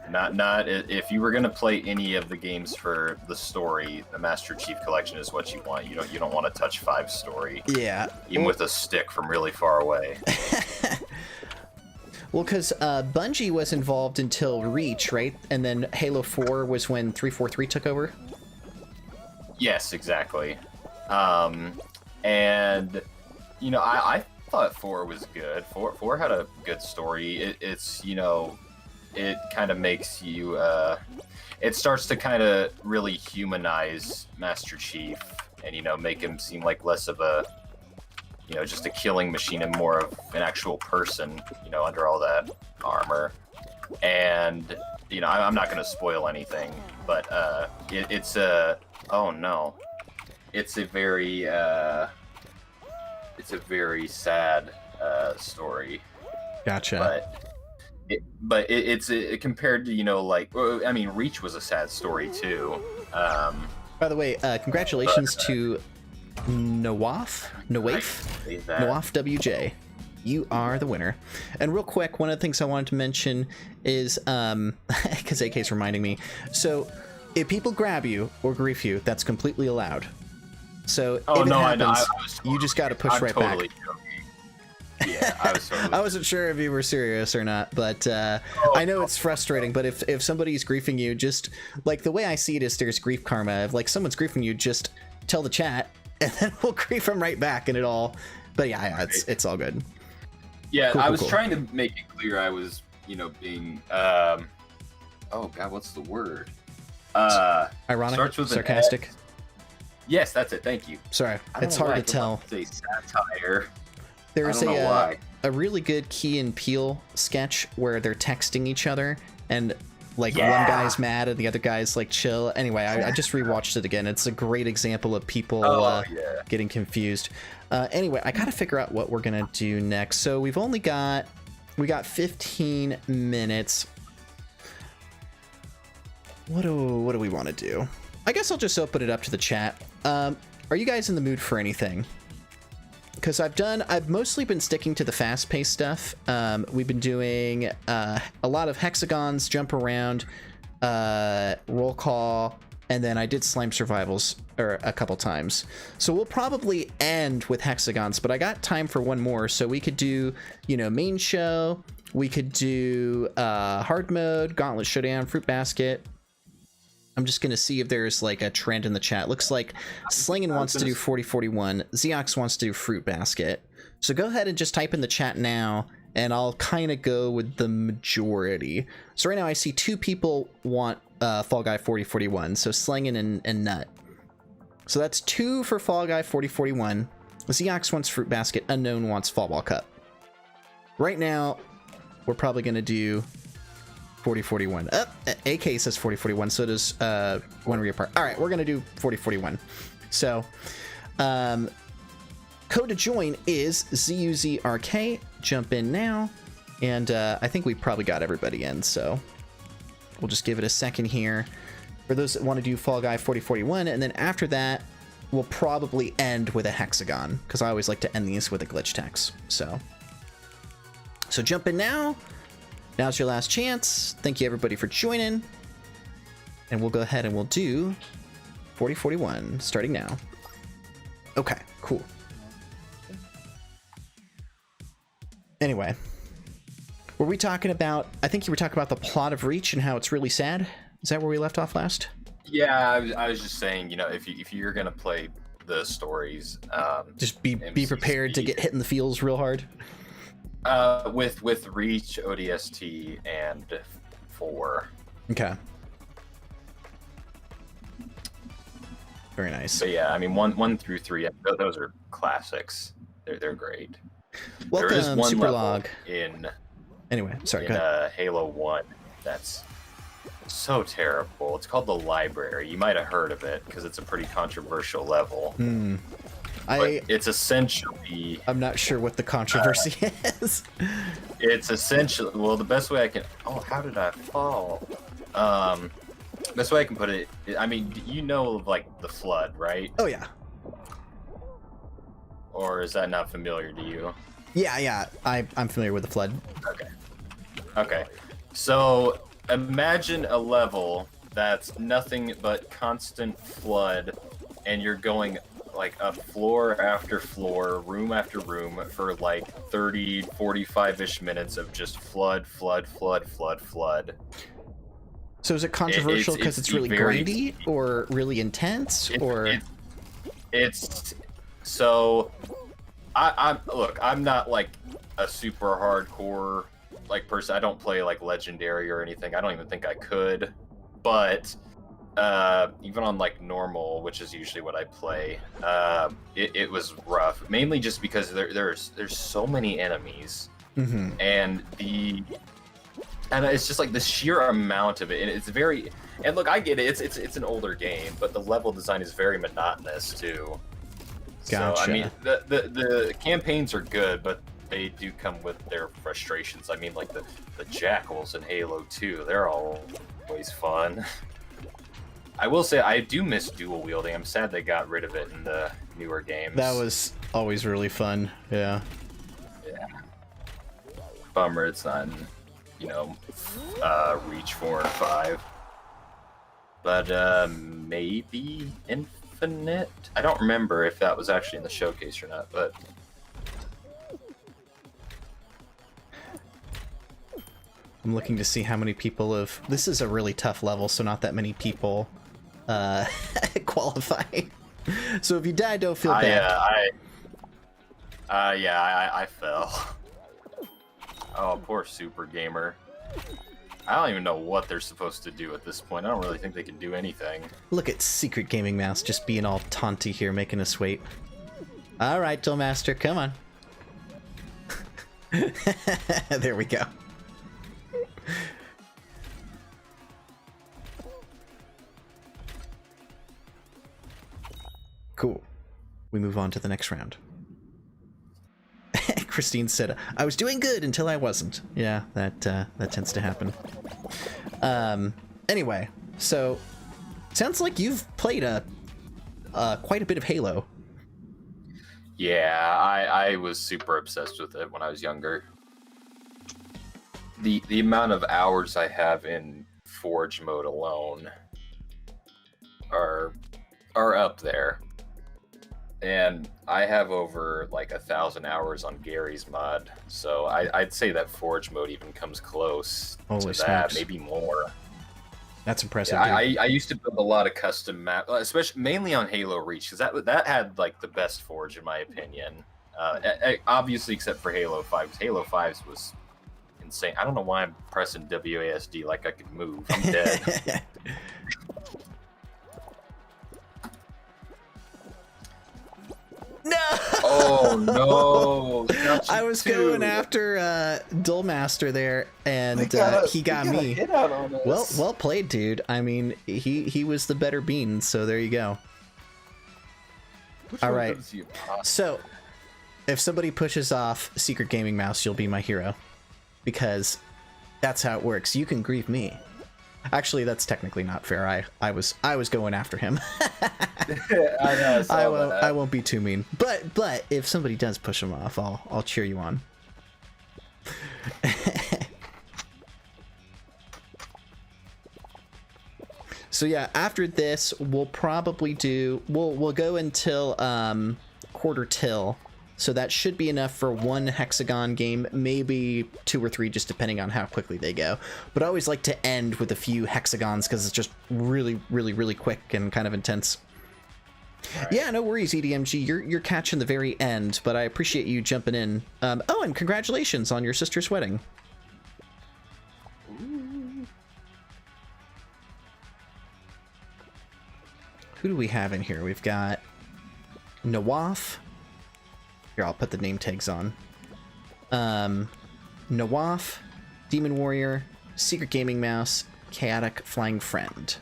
not if you were gonna play any of the games for the story, the Master Chief Collection is what you want. You don't want to touch 5 story. Yeah, even with a stick from really far away. Well, because Bungie was involved until Reach, right? And then Halo 4 was when 343 took over. Yes, exactly. And I thought 4 was good. 4 had a good story. It's it kind of makes you it starts to kind of really humanize Master Chief and make him seem like less of a just a killing machine and more of an actual person under all that armor. And I'm not going to spoil anything, but it's a very sad story. Gotcha. But it's compared to Reach was a sad story too. By the way, congratulations to Nawaf WJ. You are the winner. And real quick, one of the things I wanted to mention is because AK's reminding me. So if people grab you or grief you, that's completely allowed. So if it happens, you just got to push right back. Yeah, I was totally I wasn't sure if you were serious or not, but I know it's frustrating. But if somebody's griefing you, just like the way I see it is there's grief karma. If like someone's griefing you, just tell the chat, and then we'll grief them right back, and it all. But yeah, it's all good. Yeah, cool, I was cool. trying to make it clear I was being oh god, what's the word? Ironic, starts with sarcastic. Yes, that's it. Thank you. Sorry, it's hard to tell. Say satire. There's a really good Key and Peele sketch where they're texting each other and like one guy's mad and the other guy's like chill. Anyway, I just rewatched it again. It's a great example of people getting confused. Anyway, I gotta figure out what we're gonna do next. So we got 15 minutes. What do we want to do? I guess I'll just open it up to the chat. Are you guys in the mood for anything? Because I've mostly been sticking to the fast-paced stuff. We've been doing a lot of hexagons, jump around, roll call, and then I did slime survivals a couple times. So we'll probably end with hexagons, but I got time for one more, so we could do, main show, We could do hard mode, Gauntlet Showdown, Fruit Basket. I'm just going to see if there's like a trend in the chat. Looks like Slingin wants to do 4041. Zeox wants to do Fruit Basket. So go ahead and just type in the chat now, and I'll kind of go with the majority. So right now I see 2 people want Fall Guy 4041. So Slingin and Nut. So that's 2 for Fall Guy 4041. Zeox wants Fruit Basket. Unknown wants Fall Ball Cup. Right now, we're probably going to do 4041. AK says 4041, so does One Reapart. All right, we're going to do 4041. So, code to join is ZUZRK. Jump in now. And I think we probably got everybody in, so we'll just give it a second here for those that want to do Fall Guy 4041. And then after that, we'll probably end with a hexagon, because I always like to end these with a glitch text. So jump in now. Now's your last chance. Thank you everybody for joining. And we'll go ahead and we'll do 4041 starting now. Okay, cool. Anyway, were we talking about, I think you were talking about the plot of Reach and how it's really sad. Is that where we left off last? Yeah, I was just saying, you know, if you're gonna play the stories, just be prepared to get hit in the feels real hard. With Reach, ODST, and 4. Okay. Very nice. So yeah, I mean, 1 through 3, those are classics. They're great. Welcome, there is one Superlog. In anyway, sorry. In Halo 1, that's so terrible. It's called the Library. You might have heard of it because it's a pretty controversial level. It's essentially... I'm not sure what the controversy is. It's essentially... Well, the best way I can... Oh, how did I fall? Best way I can put it... I mean, you know, like, the Flood, right? Oh, yeah. Or is that not familiar to you? Yeah. I'm familiar with the Flood. Okay. So, imagine a level that's nothing but constant flood, and you're going... like up floor after floor, room after room for like 30, 45-ish minutes of just flood. So is it controversial because it's really grindy or really intense or? It's so I'm not like a super hardcore like person. I don't play like legendary or anything. I don't even think I could, but even on like normal, which is usually what I play, it was rough, mainly just because there's so many enemies, and it's just like the sheer amount of it, and it's very, and look, I get it, it's an older game, but the level design is very monotonous too. Gotcha. So I mean, the campaigns are good, but they do come with their frustrations. I mean, like the jackals in Halo 2, they're always fun. I will say I do miss dual wielding. I'm sad they got rid of it in the newer games. That was always really fun. Yeah. Bummer it's not in, you know, Reach 4 and 5. But maybe Infinite? I don't remember if that was actually in the showcase or not, but... I'm looking to see how many people have... This is a really tough level, so not that many people qualify. So if you die, don't feel bad. I fell. Oh, poor Super Gamer. I don't even know what they're supposed to do at this point. I don't really think they can do anything. Look at Secret Gaming Mouse just being all taunty here, making us wait. All right, Master, come on. There we go. Cool. We move on to the next round. Christine said, "I was doing good until I wasn't." Yeah, that tends to happen. Anyway, so sounds like you've played quite a bit of Halo. Yeah, I was super obsessed with it when I was younger. The amount of hours I have in Forge mode alone are up there. and I have over like 1,000 hours on Gary's mod, so I'd say that Forge mode even comes close Holy to that, smokes. maybe more. That's impressive. Yeah, I used to build a lot of custom maps, especially mainly on Halo Reach, because that had like the best Forge in my opinion. Obviously, except for Halo 5. Halo 5's was insane. I don't know why I'm pressing WASD like I could move. I'm dead. No! Oh no! I was going after Dullmaster there, and he got me. Well played, dude. I mean, he was the better bean, so there you go. All right. So, if somebody pushes off Secret Gaming Mouse, you'll be my hero, because that's how it works. You can grieve me. Actually, that's technically not fair. I was going after him. I won't be too mean. But if somebody does push him off, I'll cheer you on. So yeah, after this, we'll probably do we'll go until quarter till. So that should be enough for one hexagon game, maybe 2 or 3, just depending on how quickly they go. But I always like to end with a few hexagons because it's just really, really, really quick and kind of intense. Right. Yeah, no worries, EDMG. You're catching the very end, but I appreciate you jumping in. Oh, and congratulations on your sister's wedding. Ooh. Who do we have in here? We've got Nawaf. Here, I'll put the name tags on. Nawaf, Demon Warrior, Secret Gaming Mouse, Chaotic Flying Friend.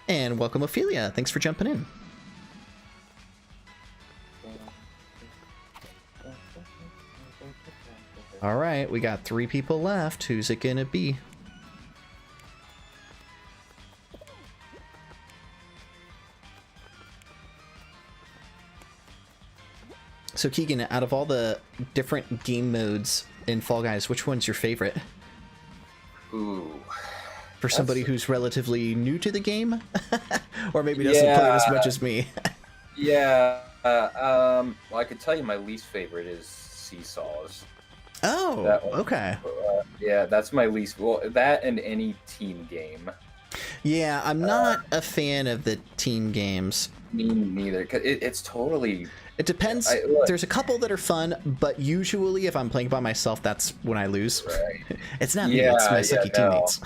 And welcome, Ophelia. Thanks for jumping in. All right, we got 3 people left. Who's it gonna be? So Keegan, out of all the different game modes in Fall Guys, which one's your favorite? Ooh. For somebody who's relatively new to the game? Or maybe doesn't play it as much as me. Yeah. Well, I could tell you my least favorite is Seesaws. Oh, okay. Yeah, that's my least. Well, that and any team game. Yeah, I'm not a fan of the team games. Me neither. Cause it's totally. It depends. There's a couple that are fun, but usually if I'm playing by myself, that's when I lose. Right. It's not me, it's my sucky teammates.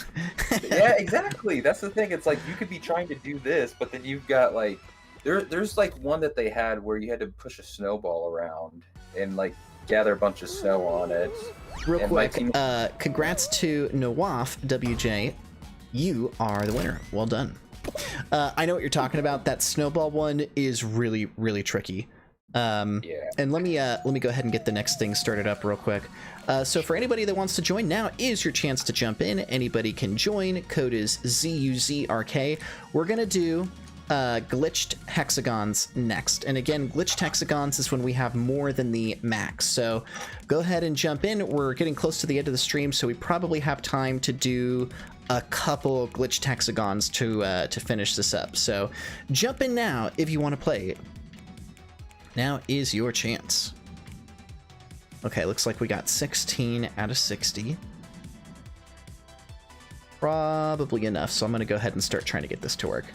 Yeah, exactly. That's the thing. It's like you could be trying to do this, but then you've got like there's like one that they had where you had to push a snowball around and like gather a bunch of snow on it. Real quick, congrats to Nawaf WJ. You are the winner. Well done. I know what you're talking about. That snowball one is really, really tricky. Yeah. And let me go ahead and get the next thing started up real quick. So for anybody that wants to join, now is your chance to jump in. Anybody can join. Code is ZUZRK. We're gonna do glitched hexagons next, and again, glitched hexagons is when we have more than the max. So go ahead and jump in. We're getting close to the end of the stream, so we probably have time to do a couple glitched hexagons to finish this up. So jump in now if you want to play. Now is your chance. Okay, looks like we got 16 out of 60. Probably enough, so I'm gonna go ahead and start trying to get this to work.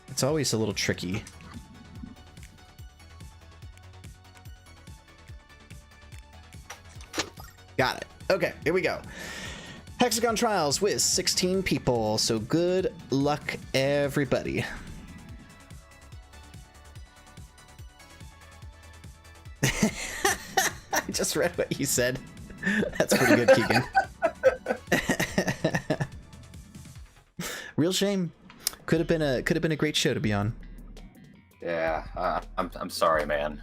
It's always a little tricky. Got it. Okay, here we go. Hexagon Trials with 16 people, so good luck, everybody. I just read what you said. That's pretty good, Keegan. Real shame. Could have been a great show to be on. Yeah, I'm sorry, man.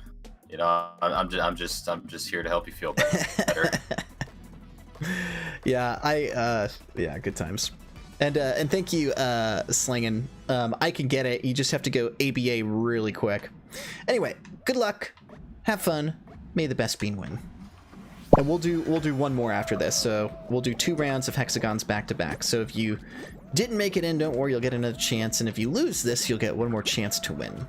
You know, I'm just here to help you feel better. Yeah, yeah, good times. And thank you, Slingin'. I can get it. You just have to go ABA really quick. Anyway, good luck. Have fun. May the best bean win. And we'll do one more after this. So we'll do 2 rounds of hexagons back to back. So if you didn't make it in, don't worry, you'll get another chance. And if you lose this, you'll get one more chance to win.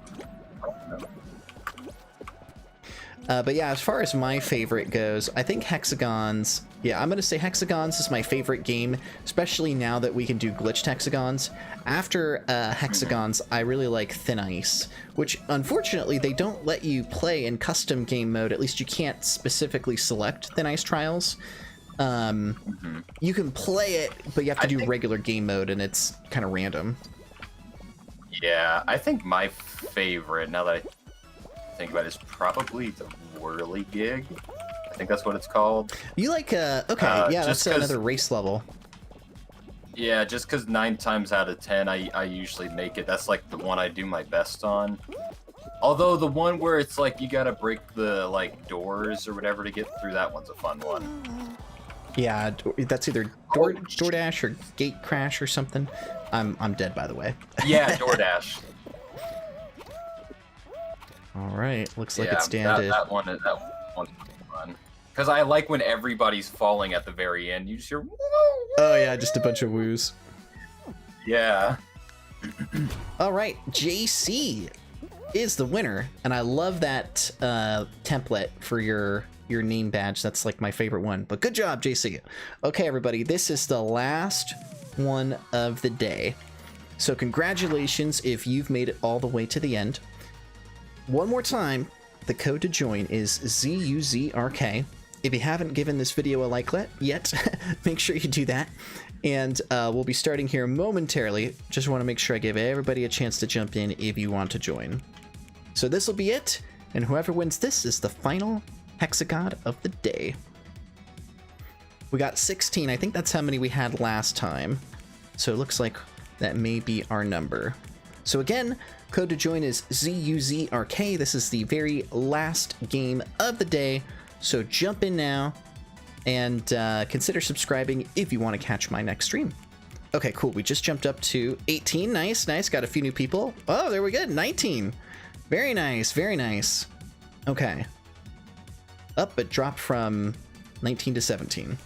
But yeah, as far as my favorite goes, I think hexagons... Yeah, I'm going to say hexagons is my favorite game, especially now that we can do glitched hexagons. After hexagons, I really like Thin Ice, which unfortunately they don't let you play in custom game mode. At least you can't specifically select Thin Ice Trials. You can play it, but you have to do regular game mode, and it's kind of random. Yeah, I think my favorite, now that I think about it, is probably the Whirly Gig. I think that's what it's called. You like, okay, yeah, that's another race level. Yeah, just because 9 times out of 10, I usually make it. That's like the one I do my best on. Although the one where it's like you gotta break the like doors or whatever to get through, that one's a fun one. Yeah, that's either DoorDash or Gate Crash or something. I'm dead, by the way. Yeah, DoorDash. All right, looks like it's down to... That one's fun. Because I like when everybody's falling at the very end. You just hear... Oh yeah, just a bunch of woos. Yeah. All right, JC is the winner, and I love that template for your name badge. That's like my favorite one. But good job, JC. Okay, everybody, this is the last one of the day. So congratulations if you've made it all the way to the end. One more time, the code to join is ZUZRK. If you haven't given this video a like yet, make sure you do that. And we'll be starting here momentarily. Just want to make sure I give everybody a chance to jump in if you want to join. So this will be it, and whoever wins this is the final hexagod of the day. We got 16. I think that's how many we had last time. So it looks like that may be our number. So again, code to join is ZUZRK. This is the very last game of the day. So jump in now and consider subscribing if you want to catch my next stream. Okay, cool. We just jumped up to 18. Nice, nice. Got a few new people. Oh, there we go. 19. Very nice, very nice. Okay. Up, it dropped from 19 to 17.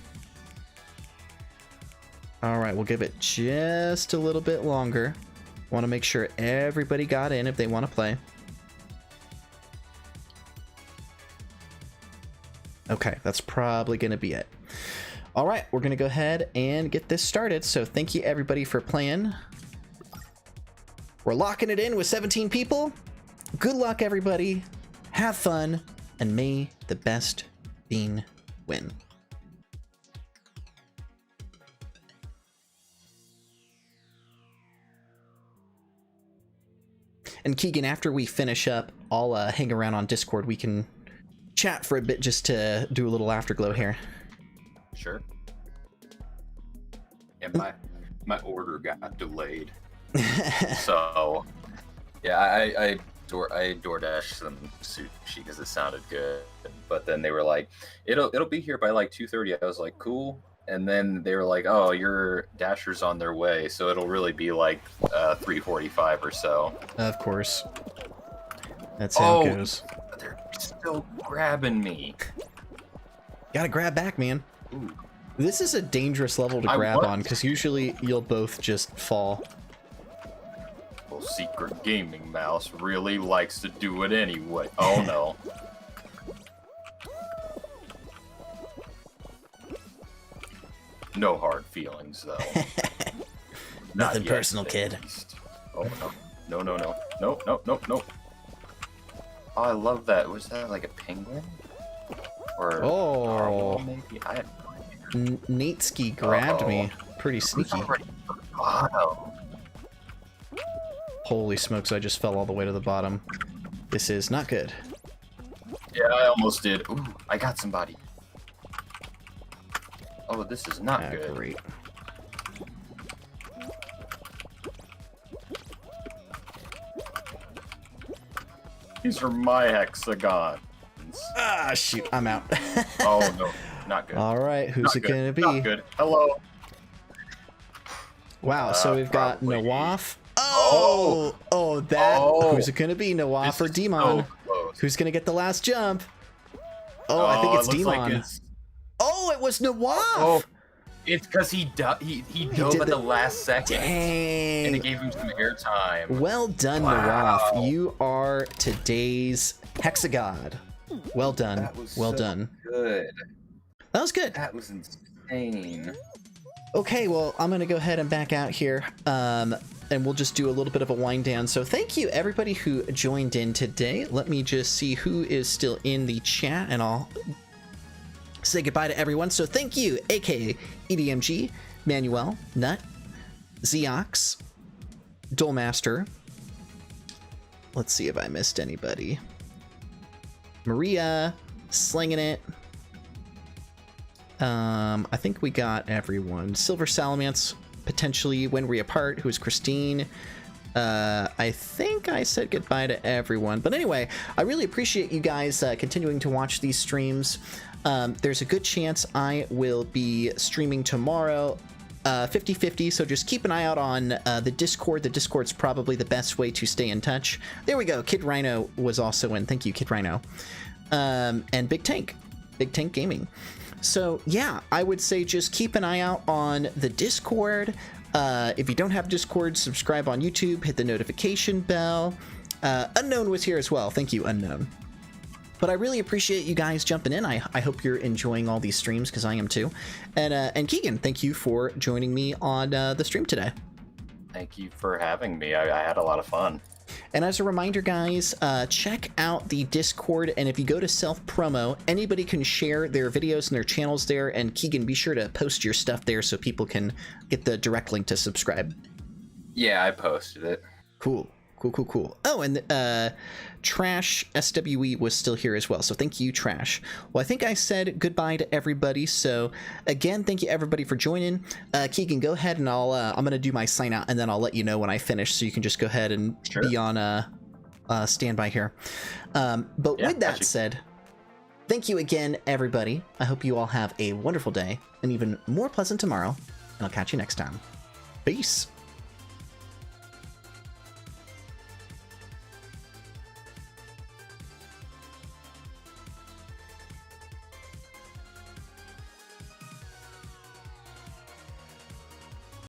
All right, we'll give it just a little bit longer. Want to make sure everybody got in if they want to play. Okay, that's probably going to be it. All right, we're going to go ahead and get this started. So thank you, everybody, for playing. We're locking it in with 17 people. Good luck, everybody. Have fun, and may the best bean win. And Keegan, after we finish up, I'll hang around on Discord. We can chat for a bit just to do a little afterglow here. Sure. And my order got delayed. So, yeah, I DoorDashed some sushi because it sounded good. But then they were like, it'll be here by like 2:30. I was like, cool. And then they were like, oh, your Dasher's on their way, so it'll really be like 3:45 or so. Of course. That's how it goes. They're still grabbing me. Gotta grab back, man. Ooh. This is a dangerous level to grab on, because usually you'll both just fall. Well, Secret Gaming Mouse really likes to do it anyway. Oh, no. No hard feelings, though. Nothing personal, kid. Oh, no. No. Oh, I love that. Was that like a penguin? Or narwhal, maybe? I have no idea. Nateski grabbed me. Pretty sneaky. Holy smokes, I just fell all the way to the bottom. This is not good. Yeah, I almost did. Ooh, I got somebody. Oh, this is not good. Great. These are my hexagons. Ah, shoot, I'm out. Oh, no, not good. All right, who's not it good. gonna be? Not good. Hello. Wow, so we've got probably. Nawaf. Oh, Who's it gonna be? Nawaf or Demon? So Who's gonna get the last jump? Oh, I think it's it looks like Demon. it's- Oh, it was Nawaf. Oh, it's because he dove at the last second. Dang. And it gave him some airtime. Well done, Wow. Nawaf. You are today's Hexagod. Well done. That was well so done. Good. That was good. That was insane. Okay, well, I'm going to go ahead and back out here, and we'll just do a little bit of a wind down. So thank you, everybody who joined in today. Let me just see who is still in the chat, and I'll say goodbye to everyone. So thank you, aka EDMG, Manuel, Nut, Zeox, Dolemaster. Let's see if I missed anybody. Maria, Slinging It. I think we got everyone. Silver Salamance, potentially When We Apart, who is Christine. I think I said goodbye to everyone. But anyway, I really appreciate you guys continuing to watch these streams. There's a good chance I will be streaming tomorrow, 50-50, so just keep an eye out on the Discord. The Discord's probably the best way to stay in touch. There we go. Kid Rhino was also in. Thank you, Kid Rhino. And Big Tank Gaming. So yeah, I would say just keep an eye out on the Discord. If you don't have Discord, subscribe on YouTube, hit the notification bell. Unknown was here as well. Thank you, Unknown. But I really appreciate you guys jumping in. I hope you're enjoying all these streams, because I am too. And Keegan, thank you for joining me on the stream today. Thank you for having me. I had a lot of fun. And as a reminder, guys, check out the Discord, and if you go to self-promo, anybody can share their videos and their channels there, and Keegan, be sure to post your stuff there so people can get the direct link to subscribe. Yeah, I posted it. Cool. Oh, and Trash SWE was still here as well, so thank you, Trash. Well, I think I said goodbye to everybody, so again, thank you everybody for joining. Keegan, go ahead, and I'm gonna do my sign out, and then I'll let you know when I finish, so you can just go ahead and be on standby here. But with that said, thank you again, everybody. I hope you all have a wonderful day, and even more pleasant tomorrow, and I'll catch you next time. Peace.